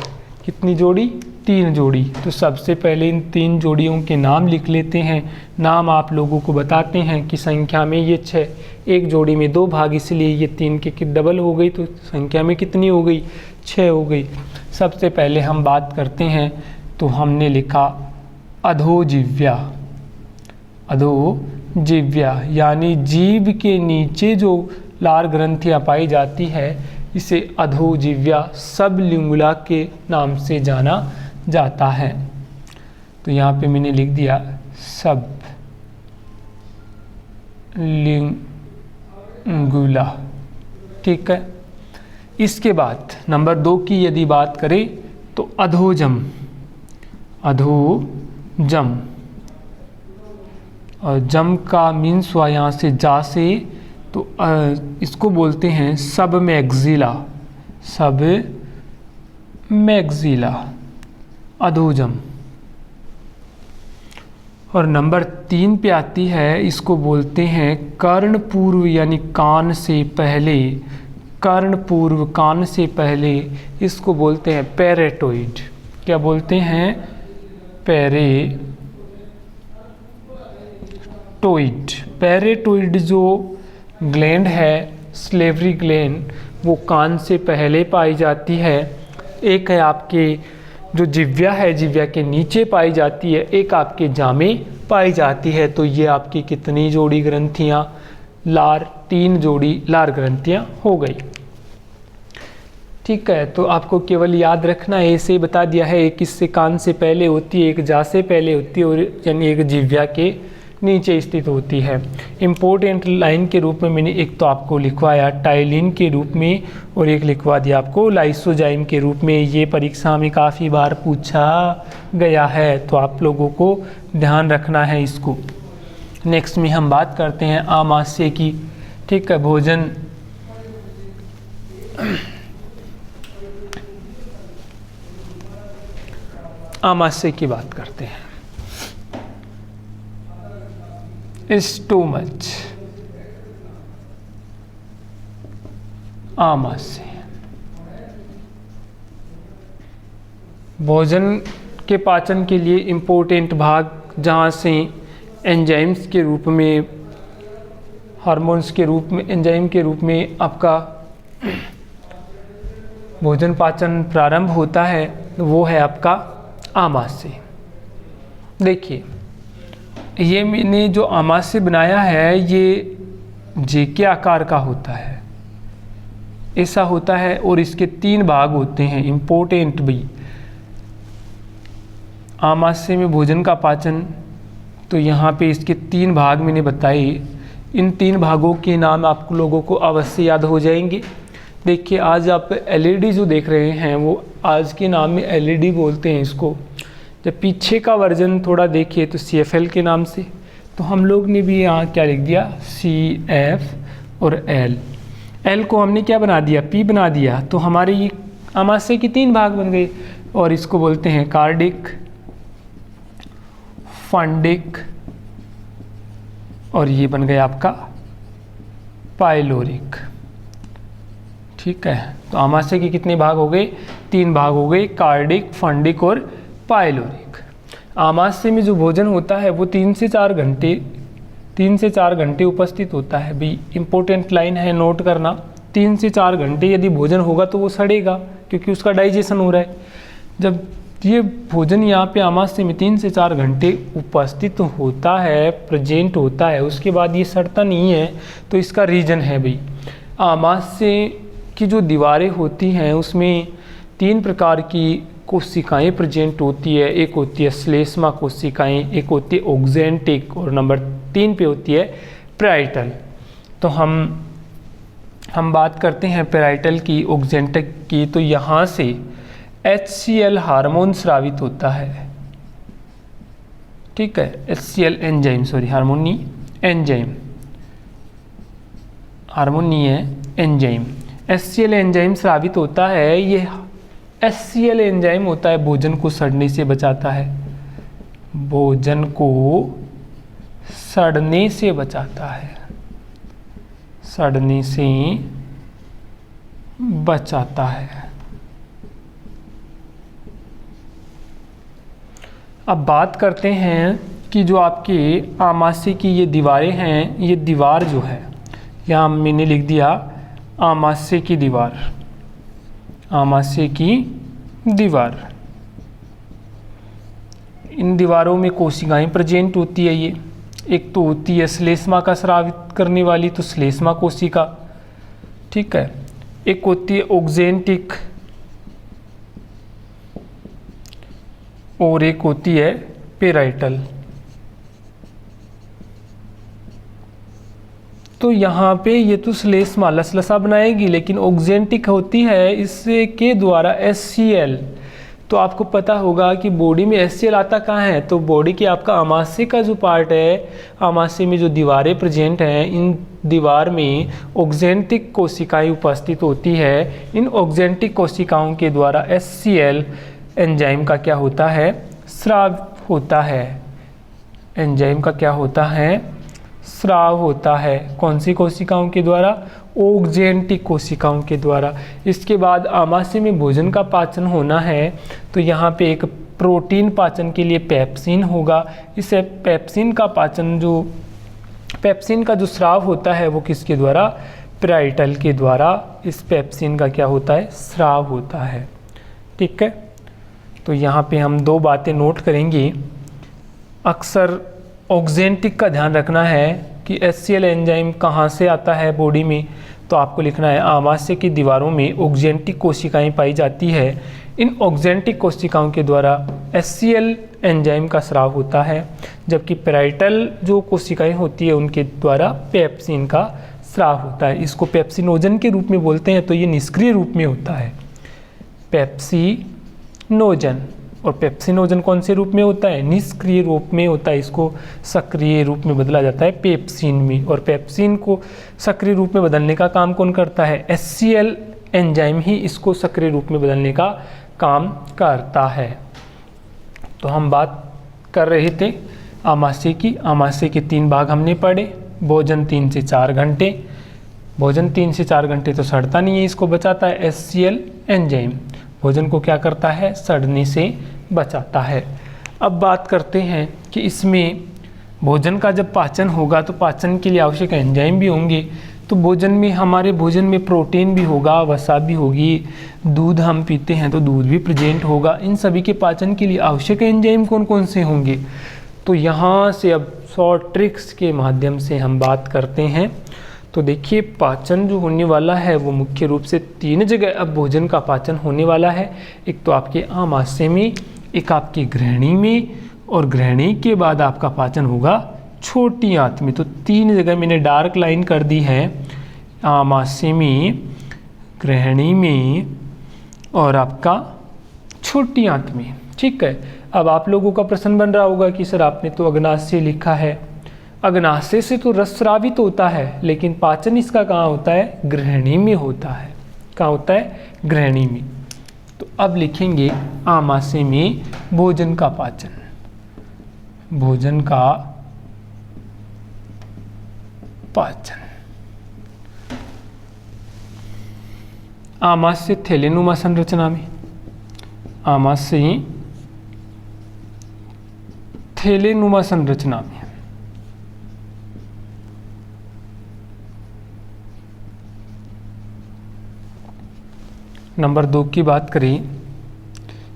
A: कितनी जोड़ी, 3 जोड़ी। तो सबसे पहले इन 3 जोड़ियों के नाम लिख लेते हैं। नाम आप लोगों को बताते हैं कि संख्या में ये 6, एक जोड़ी में 2 भाग, इसलिए ये 3 के डबल हो गई, तो संख्या में कितनी हो गई, 6 हो गई। सबसे पहले हम बात करते हैं, तो हमने लिखा अधोजिह्वा। अधोजिह्वा यानी जीभ के नीचे जो लार ग्रंथियाँ पाई जाती है इसे अधोजिह्वा सबलिंगुला के नाम से जाना जाता है। तो यहाँ पे मैंने लिख दिया सब लिंगुला। ठीक है, इसके बाद नंबर 2 की यदि बात करें तो अधोजम। अधोजम, और जम का मीन्स हुआ यहाँ से जा से, तो इसको बोलते हैं सब मैग्जिला। सब मैग्जिला, अधोजम। और नंबर 3 पे आती है, इसको बोलते हैं कर्ण पूर्व यानी कान से पहले। कर्ण पूर्व, कान से पहले, इसको बोलते हैं पैरेटोइड। क्या बोलते हैं, पैरेटोइड। पैरेटोइड जो ग्लैंड है, सलेवरी ग्लैंड, वो कान से पहले पाई जाती है। एक है आपके जो जिह्वा है, जिह्वा के नीचे पाई जाती है, एक आपके जामे पाई जाती है। तो ये आपकी कितनी जोड़ी ग्रंथियाँ, लार, 3 जोड़ी लार ग्रंथियाँ हो गई। ठीक है, तो आपको केवल याद रखना है, ऐसे ही बता दिया है, एक इससे कान से पहले होती है, एक जा से पहले होती है, और यानी एक जिह्वा के नीचे स्थित होती है। इम्पोर्टेंट लाइन के रूप में मैंने एक तो आपको लिखवाया टाइलिन के रूप में और एक लिखवा दिया आपको लाइसोजाइम के रूप में। ये परीक्षा में काफ़ी बार पूछा गया है, तो आप लोगों को ध्यान रखना है इसको। नेक्स्ट में हम बात करते हैं आमाशय की। ठीक है, भोजन आमाशय की बात करते हैं। स्टोमच, आमाशय, भोजन के पाचन के लिए इम्पोर्टेंट भाग, जहाँ से एंजाइम्स के रूप में, हार्मोन्स के रूप में, एंजाइम के रूप में आपका भोजन पाचन प्रारंभ होता है, वो है आपका आमाशय। देखिए, ये मैंने जो आमाशय बनाया है ये जे के आकार का होता है, ऐसा होता है, और इसके 3 भाग होते हैं इम्पोर्टेंट भी। आमाशय में भोजन का पाचन, तो यहाँ पे इसके 3 भाग मैंने बताए। इन 3 भागों के नाम आप लोगों को अवश्य याद हो जाएंगे। देखिए, आज आप एलईडी जो देख रहे हैं वो आज के नाम में एलईडी बोलते हैं इसको। जब पीछे का वर्जन थोड़ा देखिए तो CFL के नाम से, तो हम लोग ने भी यहाँ क्या लिख दिया CF और L को हमने क्या बना दिया P बना दिया। तो हमारे ये आमाशय के 3 भाग बन गए, और इसको बोलते हैं कार्डिक, फंडिक, और ये बन गया आपका पाइलोरिक। ठीक है, तो आमाशय के कितने भाग हो गए? 3 भाग हो गए, कार्डिक, फंडिक और पाइलोरिक। आमाशय में जो भोजन होता है वो 3 से 4 घंटे उपस्थित होता है। भी इम्पोर्टेंट लाइन है, नोट करना। 3 से 4 घंटे यदि भोजन होगा तो वो सड़ेगा, क्योंकि उसका डाइजेशन हो रहा है। जब ये भोजन यहाँ पे आमाशय में 3 से 4 घंटे उपस्थित होता है, प्रेजेंट होता है, उसके बाद ये सड़ता नहीं है, तो इसका रीजन है भाई, आमाशय की जो दीवारें होती हैं उसमें 3 प्रकार की कोशिकाएं प्रेजेंट होती है। एक होती है श्लेष्मा कोशिकाएं, एक होती है ऑक्जेंटिक, और नंबर 3 पे होती है पैराइटल। तो हम बात करते हैं पैराइटल की, ऑक्जेंटिक की। तो यहाँ से HCl हार्मोन स्रावित होता है। ठीक है, HCl एंजाइम, सॉरी हार्मोन नहीं, एंजाइम, हार्मोन नहीं है, एंजाइम। HCl एंजाइम स्रावित होता है। ये HCl एंजाइम होता है भोजन को सड़ने से बचाता है, भोजन को सड़ने से बचाता है, सड़ने से बचाता है। अब बात करते हैं कि जो आपके आमाशय की ये दीवारें हैं, ये दीवार जो है, यहाँ मैंने लिख दिया आमाशय की दीवार, आमाशय की दीवार। इन दीवारों में कोशिकाएं प्रेजेंट होती है। ये एक तो होती है श्लेष्मा का स्रावित करने वाली, तो श्लेष्मा कोशिका। ठीक है, एक होती है ऑक्जेंटिक, और एक होती है पैराइटल। तो यहाँ पे ये तो श्लेष्मा लसलसा बनाएगी, लेकिन ऑक्जेंटिक होती है इससे के द्वारा HCl। तो आपको पता होगा कि बॉडी में HCl आता कहाँ है, तो बॉडी के आपका आमाशय का जो पार्ट है, आमाशय में जो दीवारें प्रेजेंट हैं, इन दीवार में ऑक्जेंटिक कोशिकाएं उपस्थित होती है। इन ऑक्जेंटिक कोशिकाओं के द्वारा HCl एंजाइम का क्या होता है, स्राव होता है। एंजाइम का क्या होता है, स्राव होता है। कौन सी कोशिकाओं के द्वारा, ऑक्जेंटिक कोशिकाओं के द्वारा। इसके बाद आमाशय में भोजन का पाचन होना है, तो यहाँ पे एक प्रोटीन पाचन के लिए पेप्सिन होगा। इसे पेप्सिन का पाचन, जो पेप्सिन का जो स्राव होता है वो किसके द्वारा, पैराइटल के द्वारा इस पेप्सिन का क्या होता है, स्राव होता है। ठीक है, तो यहाँ पे हम 2 बातें नोट करेंगे। अक्सर ऑक्जेंटिक का ध्यान रखना है कि HCl एंजाइम कहाँ से आता है बॉडी में, तो आपको लिखना है आमाशय की दीवारों में ऑक्जेंटिक कोशिकाएं पाई जाती है। इन ऑक्जेंटिक कोशिकाओं के द्वारा HCl एंजाइम का स्राव होता है। जबकि पैराइटल जो कोशिकाएं होती है उनके द्वारा पेप्सिन का स्राव होता है। इसको पेप्सिनोजन के रूप में बोलते हैं, तो ये निष्क्रिय रूप में होता है पेप्सिनोजन। और पेप्सिनोजन कौन से रूप में होता है? निष्क्रिय रूप में होता है। इसको सक्रिय रूप में बदला जाता है पेप्सिन में। और पेप्सिन को सक्रिय रूप में बदलने का काम कौन करता है? HCl एंजाइम ही इसको सक्रिय रूप में बदलने का काम करता है। तो हम बात कर रहे थे आमाशय की। आमाशय के 3 भाग हमने पढ़े। भोजन 3 से 4 घंटे। भोजन 3 से 4 घंटे तो सड़ता नहीं है, इसको बचाता है HCl एंजाइम। भोजन को क्या करता है? सड़ने से बचाता है। अब बात करते हैं कि इसमें भोजन का जब पाचन होगा तो पाचन के लिए आवश्यक एंजाइम भी होंगे। तो भोजन में, हमारे भोजन में प्रोटीन भी होगा, वसा भी होगी, दूध हम पीते हैं तो दूध भी प्रेजेंट होगा। इन सभी के पाचन के लिए आवश्यक एंजाइम कौन कौन से होंगे? तो यहाँ से अब शॉर्ट ट्रिक्स के माध्यम से हम बात करते हैं। तो देखिए, पाचन जो होने वाला है वो मुख्य रूप से 3 जगह अब भोजन का पाचन होने वाला है। एक तो आपके आमाशय में, एक आपकी ग्रहणी में, और ग्रहणी के बाद आपका पाचन होगा छोटी आंत में। तो 3 जगह मैंने डार्क लाइन कर दी है, आमाशय में, ग्रहणी में और आपका छोटी आंत में। ठीक है। अब आप लोगों का प्रश्न बन रहा होगा कि सर आपने तो अग्नाशय लिखा है, अग्नाशय से तो रस स्रावित होता है, लेकिन पाचन इसका कहाँ होता है? ग्रहणी में होता है। कहाँ होता है? ग्रहणी में। तो अब लिखेंगे आमाशय में भोजन का पाचन। भोजन का पाचन। आमाशय थैलेनुमा संरचना में, आमाशय थैलेनुमा संरचना में। नंबर 2 की बात करें,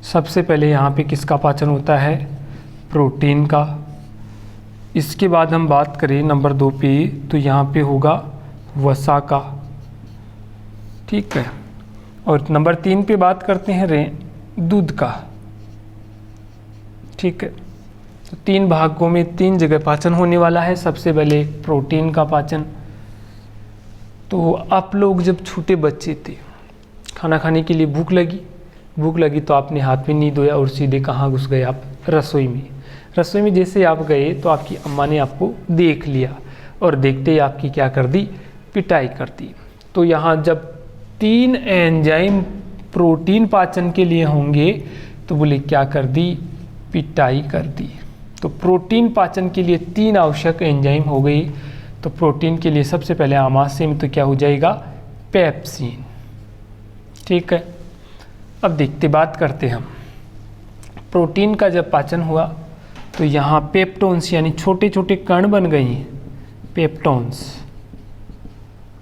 A: सबसे पहले यहाँ पे किसका पाचन होता है? प्रोटीन का। इसके बाद हम बात करें नंबर 2 पे, तो यहाँ पे होगा वसा का। ठीक है। और नंबर 3 पे बात करते हैं दूध का। ठीक है। तो 3 भागों में 3 जगह पाचन होने वाला है। सबसे पहले प्रोटीन का पाचन। तो आप लोग जब छोटे बच्चे थे, खाना खाने के लिए भूख लगी तो आपने हाथ भी नहीं धोया और सीधे कहाँ घुस गए आप? रसोई में। रसोई में जैसे आप गए तो आपकी अम्मा ने आपको देख लिया और देखते ही आपकी क्या कर दी? पिटाई कर दी। तो यहाँ जब 3 एंजाइम प्रोटीन पाचन के लिए होंगे तो बोले क्या कर दी? पिटाई कर दी। तो प्रोटीन पाचन के लिए 3 आवश्यक एंजाइम हो गई। तो प्रोटीन के लिए सबसे पहले आमाशय में तो क्या हो जाएगा? पेप्सिन। ठीक है। अब देखते बात करते हम प्रोटीन का जब पाचन हुआ तो यहाँ पेप्टोन्स यानी छोटे छोटे कण बन गए। पेप्टोन्स,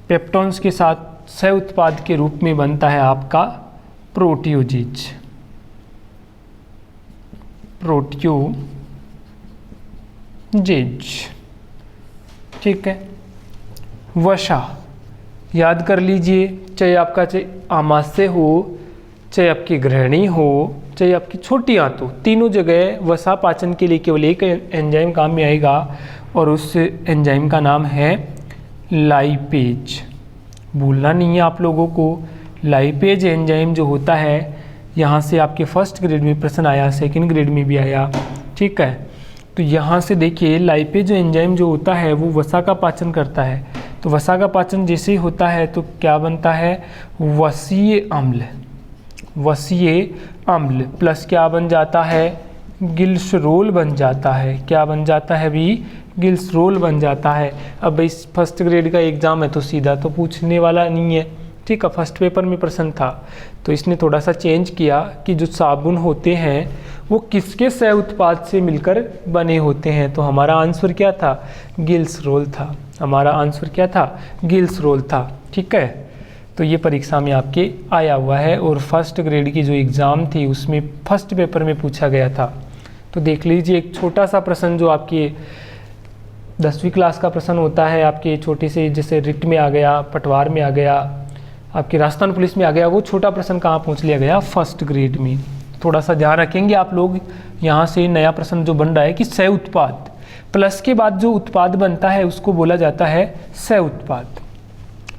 A: पेप्टोन्स के साथ सह उत्पाद के रूप में बनता है आपका प्रोटियोजिज। प्रोटियोजिज। ठीक है। वसा, याद कर लीजिए, चाहे आपका आमाशय हो, चाहे आपकी ग्रहणी हो, चाहे आपकी छोटी आंत हो, तीनों जगह वसा पाचन के लिए केवल एक एंजाइम काम में आएगा और उस एंजाइम का नाम है लाइपेज। भूलना नहीं है आप लोगों को। लाइपेज एंजाइम जो होता है, यहाँ से आपके फर्स्ट ग्रेड में प्रश्न आया, सेकंड ग्रेड में भी आया। ठीक है। तो यहाँ से देखिए, लाइपेज एंजाइम जो होता है वो वसा का पाचन करता है। तो वसा का पाचन जैसे ही होता है तो क्या बनता है? वसीय अम्ल। वसीय अम्ल प्लस क्या बन जाता है? गिल्सरोल बन जाता है। क्या बन जाता है भी? गिल्सरोल बन जाता है। अब इस फर्स्ट ग्रेड का एग्ज़ाम है तो सीधा तो पूछने वाला नहीं है। ठीक है। फर्स्ट पेपर में प्रश्न था तो इसने थोड़ा सा चेंज किया कि जो साबुन होते हैं वो किसके सह उत्पाद से मिलकर बने होते हैं। तो हमारा आंसर क्या था? गिल्सरोल था। हमारा आंसर क्या था? गिल्सरोल था। ठीक है। तो ये परीक्षा में आपके आया हुआ है और फर्स्ट ग्रेड की जो एग्ज़ाम थी उसमें फर्स्ट पेपर में पूछा गया था। तो देख लीजिए, एक छोटा सा प्रश्न जो आपके 10वीं क्लास का प्रश्न होता है, आपके छोटे से जैसे रिट में आ गया, पटवार में आ गया, आपके राजस्थान पुलिस में आ गया, वो छोटा प्रश्न कहाँ पहुँच लिया गया? फर्स्ट ग्रेड में। थोड़ा सा ध्यान रखेंगे आप लोग। यहाँ से नया प्रश्न जो बन रहा है कि सह उत्पाद, प्लस के बाद जो उत्पाद बनता है उसको बोला जाता है सह उत्पाद।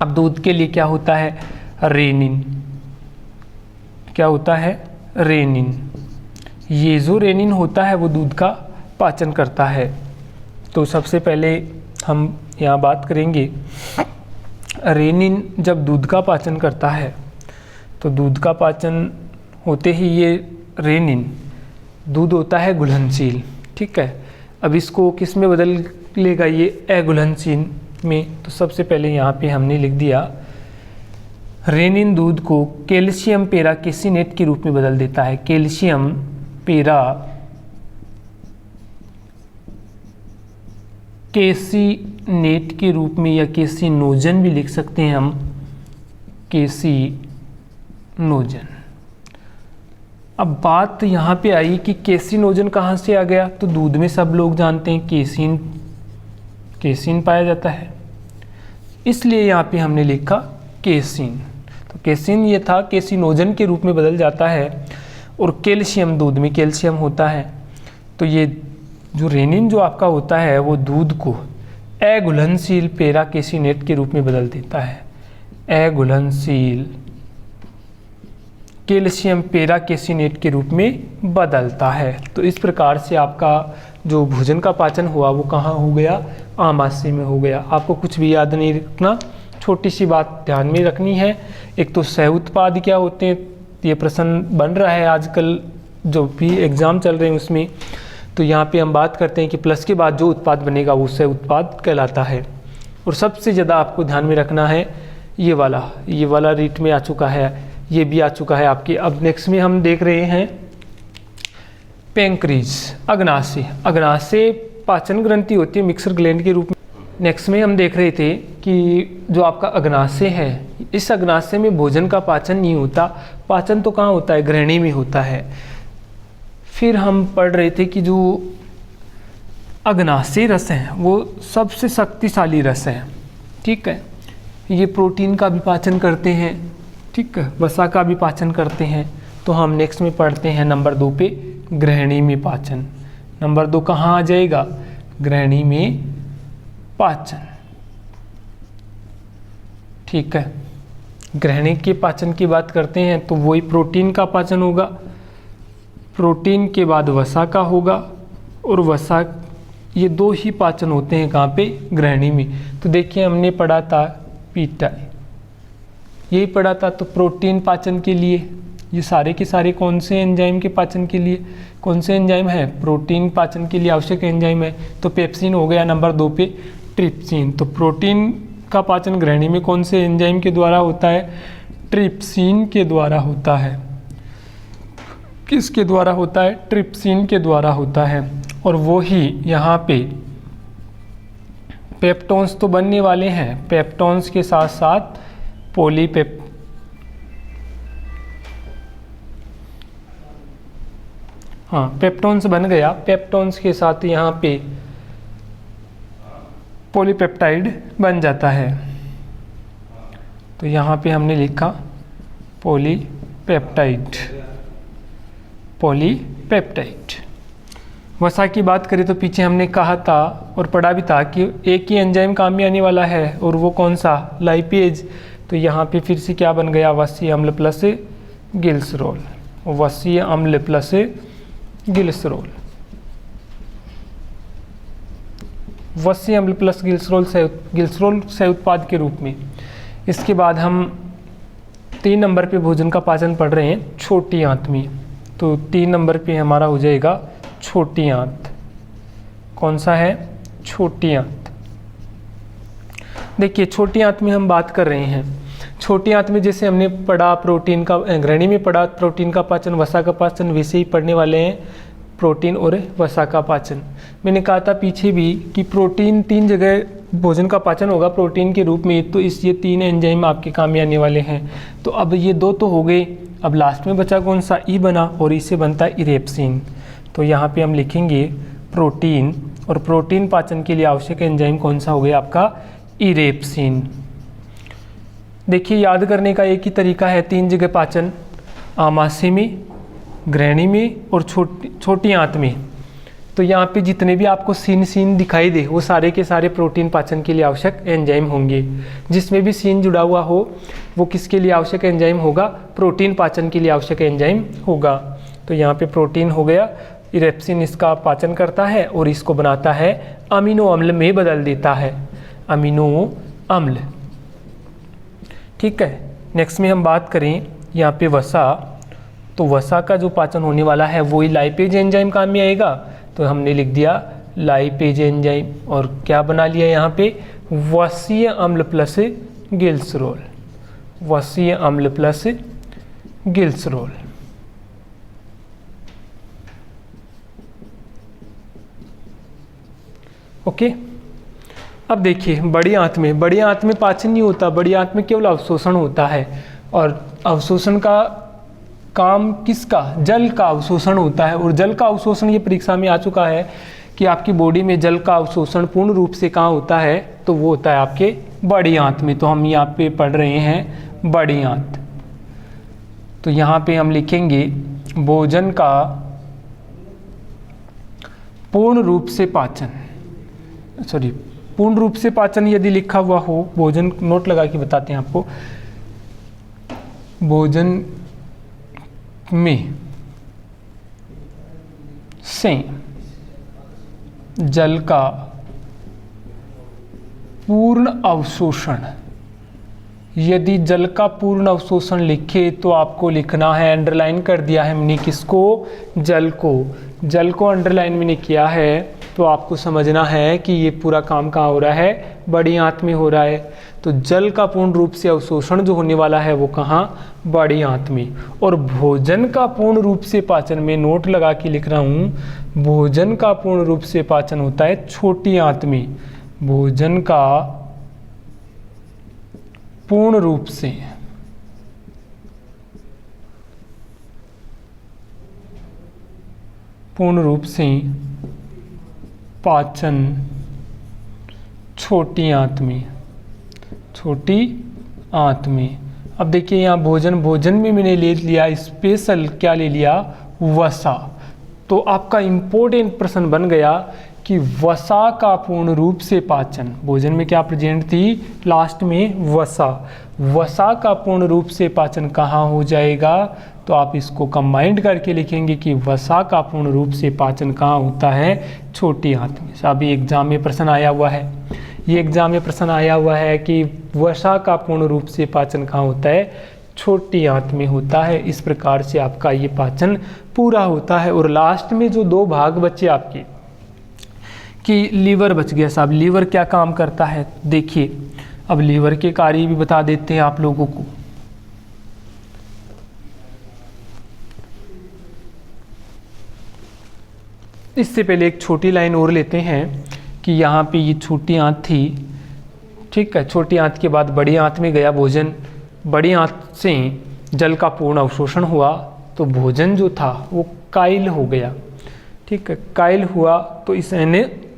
A: अब दूध के लिए क्या होता है, रेनिन। क्या होता है, रेनिन। ये जो रेनिन होता है वो दूध का पाचन करता है। तो सबसे पहले हम यहाँ बात करेंगे, रेनिन जब दूध का पाचन करता है तो दूध का पाचन होते ही ये रेनिन, दूध होता है घुलनशील, ठीक है। अब इसको किस में बदल लेगा, ये अघुलनशील में। तो सबसे पहले यहाँ पे हमने लिख दिया, रेनिन दूध को कैल्शियम पेराकेसिनेट के रूप में बदल देता है। कैल्शियम पेराकेसिनेट के रूप में, या केसिनोजन भी लिख सकते हैं हम, केसिनोजन। अब बात यहाँ पे आई कि केसिनोजन कहाँ से आ गया, तो दूध में सब लोग जानते हैं केसिन पाया जाता है, इसलिए यहाँ पे हमने लिखा केसिन। तो केसिन ये था, केसिनोजन के रूप में बदल जाता है। और कैल्शियम, दूध में कैल्शियम होता है, तो ये जो रेनिन जो आपका होता है वो दूध को अघुलनशील पेराकेसिनेट के रूप में बदल देता है। अघुलनशील कैल्शियम पेराकेसिनेट के रूप में बदलता है। तो इस प्रकार से आपका जो भोजन का पाचन हुआ वो कहाँ हो गया, आमाशय में हो गया। आपको कुछ भी याद नहीं रखना, छोटी सी बात ध्यान में रखनी है। एक तो सह उत्पाद क्या होते हैं, ये प्रश्न बन रहा है आजकल जो भी एग्ज़ाम चल रहे हैं उसमें। तो यहाँ पे हम बात करते हैं कि प्लस के बाद जो उत्पाद बनेगा वो सह उत्पाद कहलाता है। और सबसे ज़्यादा आपको ध्यान में रखना है ये वाला रीट में आ चुका है, ये भी आ चुका है आपके। अब नेक्स्ट में हम देख रहे हैं पैंक्रीज, अग्नाशय। अग्नाशय पाचन ग्रंथि होती है मिक्सर ग्लैंड के रूप में। नेक्स्ट में हम देख रहे थे कि जो आपका अग्नाशय है, इस अग्नाशय में भोजन का पाचन नहीं होता। पाचन तो कहाँ होता है, ग्रहणी में होता है। फिर हम पढ़ रहे थे कि जो अग्नाशय रस हैं वो सबसे शक्तिशाली रस हैं, ठीक है। ये प्रोटीन का भी पाचन करते हैं, ठीक है, वसा का भी पाचन करते हैं। तो हम नेक्स्ट में पढ़ते हैं नंबर 2 पे, ग्रहणी में पाचन। नंबर 2 कहाँ आ जाएगा, ग्रहणी में पाचन, ठीक है। ग्रहणी के पाचन की बात करते हैं तो वही प्रोटीन का पाचन होगा, प्रोटीन के बाद वसा का होगा, और वसा, ये 2 ही पाचन होते हैं कहाँ पे, ग्रहणी में। तो देखिए हमने पढ़ा था पीटाई, यही पढ़ा था। तो प्रोटीन पाचन के लिए ये सारे के सारे कौन से एंजाइम के पाचन के लिए, कौन से एंजाइम है, प्रोटीन पाचन के लिए आवश्यक एंजाइम है। तो पेप्सिन हो गया नंबर 2 पे, ट्रिप्सिन। तो प्रोटीन का पाचन ग्रहणी में कौन से एंजाइम के द्वारा होता है, ट्रिप्सिन के द्वारा होता है। किसके द्वारा होता है, ट्रिप्सिन के द्वारा होता है। और वो ही यहाँ पे पेप्टोन्स तो बनने वाले हैं, पेप्टोन्स के साथ साथ पेप्टोन्स बन गया। पेप्टोन्स के साथ यहाँ पे पॉलीपेप्टाइड बन जाता है। तो यहाँ पे हमने लिखा पॉलीपेप्टाइड। वसा की बात करें तो पीछे हमने कहा था और पढ़ा भी था कि एक ही एंजाइम काम में आने वाला है, और वो कौन सा, लाइपेज। तो यहाँ पे फिर से क्या बन गया, वसीय अम्ल प्लस गिल्सरोल। वसीय अम्ल प्लस गिल्सरोल, वसीय अम्ल प्लस गिल्सरोल सह उत्पाद के रूप में। इसके बाद हम 3 नंबर पे भोजन का पाचन पढ़ रहे हैं, छोटी आंत में। तो 3 नंबर पे हमारा हो जाएगा छोटी आंत। कौन सा है, छोटी आंत। देखिए छोटी आंत में हम बात कर रहे हैं, छोटी आंत में जैसे हमने पढ़ा प्रोटीन का, ग्रहणी में पढ़ा प्रोटीन का पाचन, वसा का पाचन, वैसे ही पढ़ने वाले हैं प्रोटीन और वसा का पाचन। मैंने कहा था पीछे भी कि प्रोटीन 3 जगह भोजन का पाचन होगा प्रोटीन के रूप में। तो इस ये 3 एंजाइम आपके काम में आने वाले हैं। तो अब ये 2 तो हो गए, अब लास्ट में बचा कौन सा, ई बना, और इससे बनता है इरेप्सिन। तो यहाँ पे हम लिखेंगे प्रोटीन, और प्रोटीन पाचन के लिए आवश्यक एंजाइम कौन सा हो गया आपका, इरेप्सिन। देखिए याद करने का एक ही तरीका है, 3 जगह पाचन, आमाशय में, ग्रहणी में और छोटी आंत में। तो यहाँ पे जितने भी आपको सीन दिखाई दे वो सारे के सारे प्रोटीन पाचन के लिए आवश्यक एंजाइम होंगे। जिसमें भी सीन जुड़ा हुआ हो वो किसके लिए आवश्यक एंजाइम होगा, प्रोटीन पाचन के लिए आवश्यक एंजाइम होगा। तो यहाँ पे प्रोटीन हो गया, इरेप्सिन इसका पाचन करता है और इसको बनाता है अमीनो अम्ल में बदल देता है, अमीनो अम्ल। ठीक है, नेक्स्ट में हम बात करें यहाँ पे वसा, तो वसा का जो पाचन होने वाला है वही लाइपेज एंजाइम काम में आएगा। तो हमने लिख दिया लाइपेज एंजाइम और क्या बना लिया यहाँ पे वसीय अम्ल प्लस गिल्सरोल, वसीय अम्ल प्लस गिल्सरोल। ओके, अब देखिए बड़ी आंत में पाचन नहीं होता, बड़ी आंत में केवल अवशोषण होता है। और अवशोषण का काम किसका, जल का अवशोषण होता है। और जल का अवशोषण ये परीक्षा में आ चुका है कि आपकी बॉडी में जल का अवशोषण पूर्ण रूप से कहाँ होता है, तो वो होता है आपके बड़ी आंत में। तो हम यहाँ पे पढ़ रहे हैं बड़ी आंत। तो यहाँ पे हम लिखेंगे भोजन का पूर्ण रूप से पाचन, सॉरी पूर्ण रूप से पाचन यदि लिखा हुआ हो, भोजन नोट लगा के बताते हैं आपको, भोजन में से जल का पूर्ण अवशोषण, यदि जल का पूर्ण अवशोषण लिखे तो आपको लिखना है, अंडरलाइन कर दिया है मैंने किसको, जल को, जल को अंडरलाइन मैंने किया है। तो आपको समझना है कि ये पूरा काम कहाँ हो रहा है, बड़ी आंत में हो रहा है। तो जल का पूर्ण रूप से अवशोषण जो होने वाला है वो कहाँ, बड़ी आंत में। और भोजन का पूर्ण रूप से पाचन में नोट लगा के लिख रहा हूँ, भोजन का पूर्ण रूप से पाचन होता है छोटी आंत में। भोजन का पूर्ण रूप से पाचन छोटी आंत में, छोटी आंत में। अब देखिए यहाँ भोजन में मैंने ले लिया स्पेशल, क्या ले लिया, वसा। तो आपका इम्पोर्टेंट प्रश्न बन गया कि वसा का पूर्ण रूप से पाचन, भोजन में क्या प्रेजेंट थी, लास्ट में वसा, वसा का पूर्ण रूप से पाचन कहाँ हो जाएगा। तो आप इसको कंबाइंड करके लिखेंगे कि वसा का पूर्ण रूप से पाचन कहाँ होता है, छोटी आंत में। अभी एग्जाम में प्रश्न आया हुआ है, ये एग्जाम में प्रश्न आया हुआ है कि वसा का पूर्ण रूप से पाचन कहाँ होता है, छोटी आंत में होता है। इस प्रकार से आपका ये पाचन पूरा होता है। और लास्ट में जो दो भाग बचे आपके, कि लीवर बच गया साहब, लीवर क्या काम करता है देखिए। अब लीवर के कार्य भी बता देते हैं आप लोगों को। इससे पहले एक छोटी लाइन और लेते हैं कि यहाँ पे ये छोटी आंत थी, ठीक है, छोटी आंत के बाद बड़ी आंत में गया भोजन, बड़ी आंत से जल का पूर्ण अवशोषण हुआ तो भोजन जो था वो काइल हो गया, ठीक है, काइल हुआ तो इस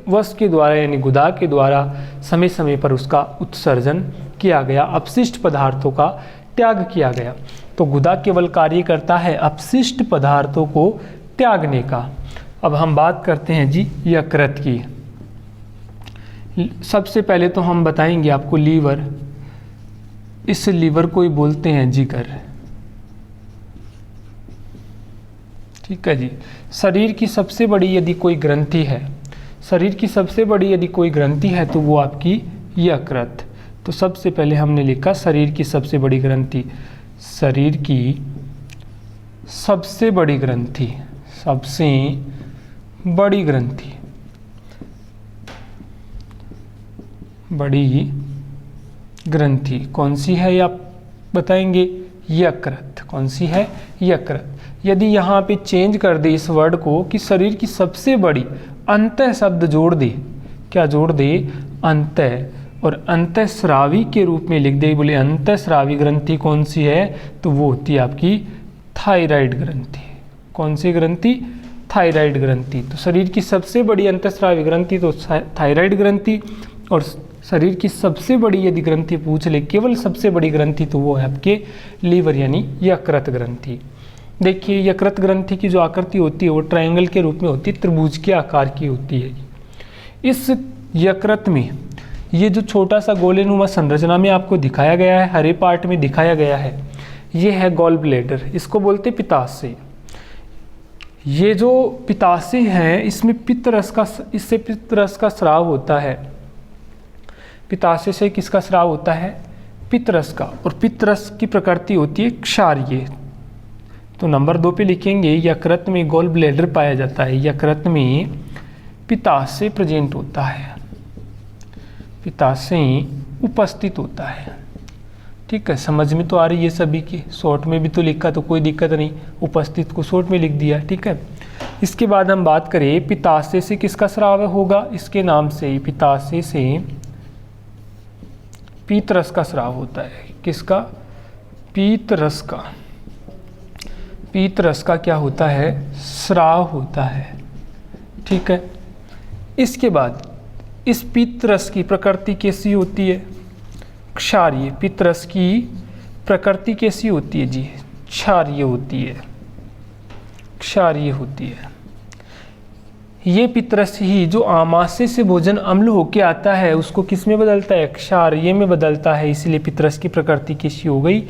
A: वस के द्वारा यानी गुदा के द्वारा समय समय पर उसका उत्सर्जन किया गया, अपशिष्ट पदार्थों का त्याग किया गया। तो गुदा केवल कार्य करता है अपशिष्ट पदार्थों को त्यागने का। अब हम बात करते हैं जी यकृत की। सबसे पहले तो हम बताएंगे आपको लीवर, इस लीवर को ही बोलते हैं जिगर, ठीक है जी। शरीर की सबसे बड़ी यदि कोई ग्रंथि है, शरीर की सबसे बड़ी यदि कोई ग्रंथि है तो वो आपकी यकृत। तो सबसे पहले हमने लिखा शरीर की सबसे बड़ी ग्रंथि, शरीर की सबसे बड़ी ग्रंथि, सबसे बड़ी ग्रंथि, बड़ी ग्रंथि कौन सी है आप बताएंगे, यकृत। कौन सी है, यकृत। यदि यहाँ पे चेंज कर दे इस वर्ड को कि शरीर की सबसे बड़ी, अंतः शब्द जोड़ दे, क्या जोड़ दे, अंतः, और अंतःस्रावी के रूप में लिख दे, बोले अंतःस्रावी ग्रंथि कौन सी है, तो वो होती है आपकी थायराइड ग्रंथि। कौन सी ग्रंथि, थायराइड ग्रंथि। तो शरीर की सबसे बड़ी अंतःस्रावी ग्रंथि तो थायराइड ग्रंथि, और शरीर की सबसे बड़ी यदि ग्रंथि पूछ ले, केवल सबसे बड़ी ग्रंथि, तो वो है आपके लीवर यानी यकृत ग्रंथि। देखिए यकृत ग्रंथि की जो आकृति होती है वो ट्रायंगल के रूप में होती है, त्रिभुज के आकार की होती है। इस यकृत में ये जो छोटा सा गोलेनुमा संरचना में आपको दिखाया गया है, हरे पार्ट में दिखाया गया है, ये है गॉल ब्लैडर, इसको बोलते हैं पित्ताशय। ये जो पित्ताशय है इसमें इससे पित्तरस का स्राव होता है। पित्ताशय से किसका स्राव होता है? पित्तरस का। और पित्तरस की प्रकृति होती है क्षारीय। तो नंबर 2 पे लिखेंगे यकृत में गॉल ब्लैडर पाया जाता है, यकृत में पित्ताशय प्रेजेंट होता है, पित्ताशय उपस्थित होता है। ठीक है, समझ में तो आ रही है सभी की, शॉर्ट में भी तो लिखा तो कोई दिक्कत नहीं, उपस्थित को शॉर्ट में लिख दिया। ठीक है, इसके बाद हम बात करें पित्ताशय से किसका स्राव होगा, इसके नाम से पित्ताशय से पीतरस का स्राव होता है। किसका? पीतरस का। पीतरस का क्या होता है? स्राव होता है। ठीक है, इसके बाद इस पीतरस की प्रकृति कैसी होती है? क्षारीय। पित्तरस की प्रकृति कैसी होती है जी? क्षारीय होती है, क्षारीय होती है। ये पित्तरस ही जो आमाशय से भोजन अम्ल होके आता है उसको किस में बदलता है? क्षारीय में बदलता है। इसलिए पित्तरस की प्रकृति कैसी हो गई?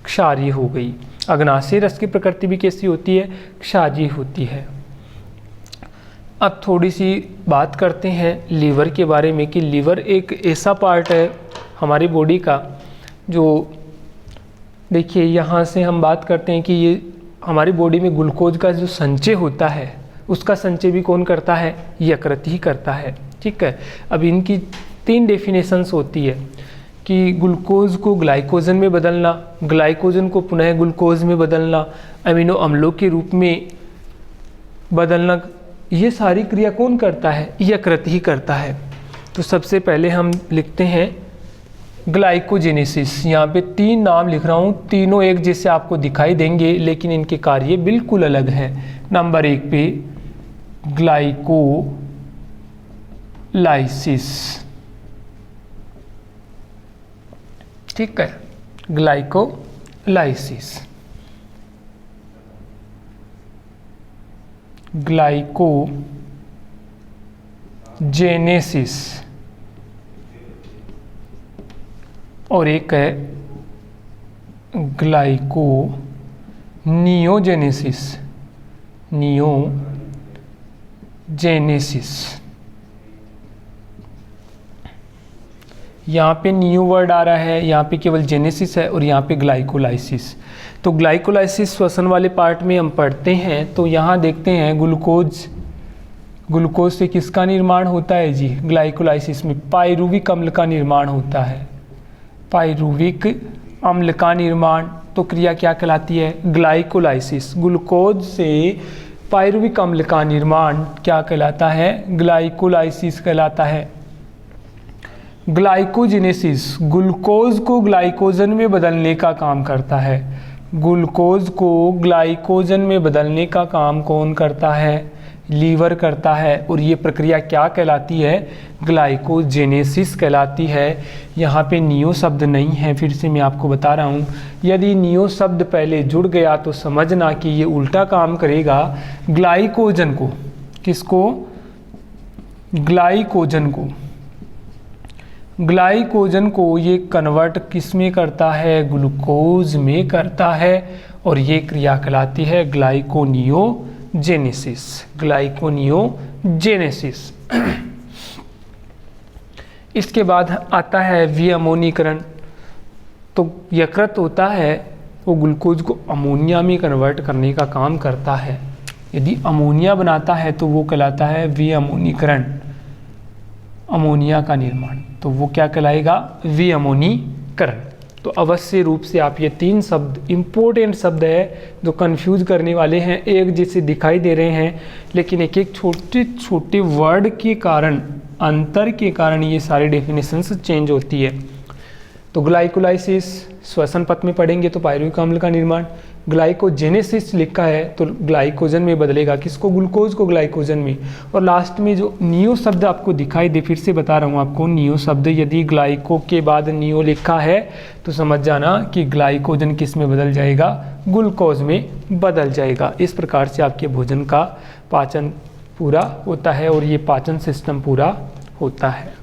A: क्षारीय हो गई। अग्नाशय रस की प्रकृति भी कैसी होती है? क्षारीय होती है। अब थोड़ी सी बात करते हैं लीवर के बारे में कि लीवर एक ऐसा पार्ट है हमारी बॉडी का जो, देखिए यहाँ से हम बात करते हैं कि ये हमारी बॉडी में ग्लूकोज का जो संचय होता है उसका संचय भी कौन करता है? यकृत ही करता है। ठीक है, अब इनकी 3 डेफिनेशंस होती है कि ग्लूकोज को ग्लाइकोजन में बदलना, ग्लाइकोजन को पुनः ग्लूकोज में बदलना, अमीनो अम्लों के रूप में बदलना। ये सारी क्रिया कौन करता है? यकृत ही करता है। तो सबसे पहले हम लिखते हैं ग्लाइकोजेनेसिस। यहाँ पे 3 नाम लिख रहा हूँ, तीनों एक जैसे आपको दिखाई देंगे लेकिन इनके कार्य बिल्कुल अलग है। नंबर 1 पे ग्लाइकोलाइसिस। ठीक है, ग्लाइकोलाइसिस। ग्लाइकोजेनेसिस और एक है ग्लाइकोनियोजेनेसिस। नियोजेनेसिस। यहाँ पे नियो वर्ड आ रहा है, यहाँ पे केवल जेनेसिस है और यहाँ पे ग्लाइकोलाइसिस। तो ग्लाइकोलाइसिस श्वसन वाले पार्ट में हम पढ़ते हैं तो यहाँ देखते हैं ग्लूकोज से किसका निर्माण होता है जी? ग्लाइकोलाइसिस में पाइरुविक अम्ल का निर्माण होता है। पाइरुविक अम्ल का निर्माण, तो क्रिया क्या कहलाती है? ग्लाइकोलाइसिस। ग्लूकोज से पाइरुविक अम्ल का निर्माण क्या कहलाता है? ग्लाइकोलाइसिस कहलाता है। ग्लाइकोजेनेसिस ग्लूकोज को ग्लाइकोजन में बदलने का काम करता है। ग्लूकोज को ग्लाइकोजन में बदलने का काम कौन करता है? लीवर करता है। और ये प्रक्रिया क्या कहलाती है? ग्लाइकोजेनेसिस कहलाती है। यहाँ पे नियो शब्द नहीं है, फिर से मैं आपको बता रहा हूँ। यदि नियो शब्द पहले जुड़ गया तो समझना कि ये उल्टा काम करेगा। ग्लाइकोजन को, किसको? ग्लाइकोजन को ये कन्वर्ट किस में करता है? ग्लूकोज में करता है। और ये क्रिया कहलाती है ग्लाइकोनियोजेनेसिस। ग्लाइकोनियोजेनेसिस। इसके बाद आता है विअमोनीकरण। तो यकृत होता है वो ग्लूकोज को अमोनिया में कन्वर्ट करने का काम करता है। यदि अमोनिया बनाता है तो वो कहलाता है विअमोनीकरण, अमोनिया का निर्माण। तो वो क्या कहलाएगा? विअमोनीकरण। तो अवश्य रूप से आप ये 3 शब्द इम्पोर्टेंट शब्द है जो कंफ्यूज करने वाले हैं, एक जैसे दिखाई दे रहे हैं लेकिन एक एक छोटे छोटे वर्ड के कारण, अंतर के कारण ये सारी डेफिनेशंस चेंज होती है। तो ग्लाइकोलाइसिस श्वसन पथ में पढ़ेंगे तो पाइरुविक अम्ल का निर्माण, ग्लाइकोजेनेसिस लिखा है तो ग्लाइकोजन में बदलेगा, किसको, ग्लूकोज को ग्लाइकोजन में। और लास्ट में जो नियो शब्द आपको दिखाई दे, फिर से बता रहा हूँ आपको, नियो शब्द यदि ग्लाइको के बाद नियो लिखा है तो समझ जाना कि ग्लाइकोजन किस में बदल जाएगा, ग्लूकोज में बदल जाएगा। इस प्रकार से आपके भोजन का पाचन पूरा होता है और ये पाचन सिस्टम पूरा होता है।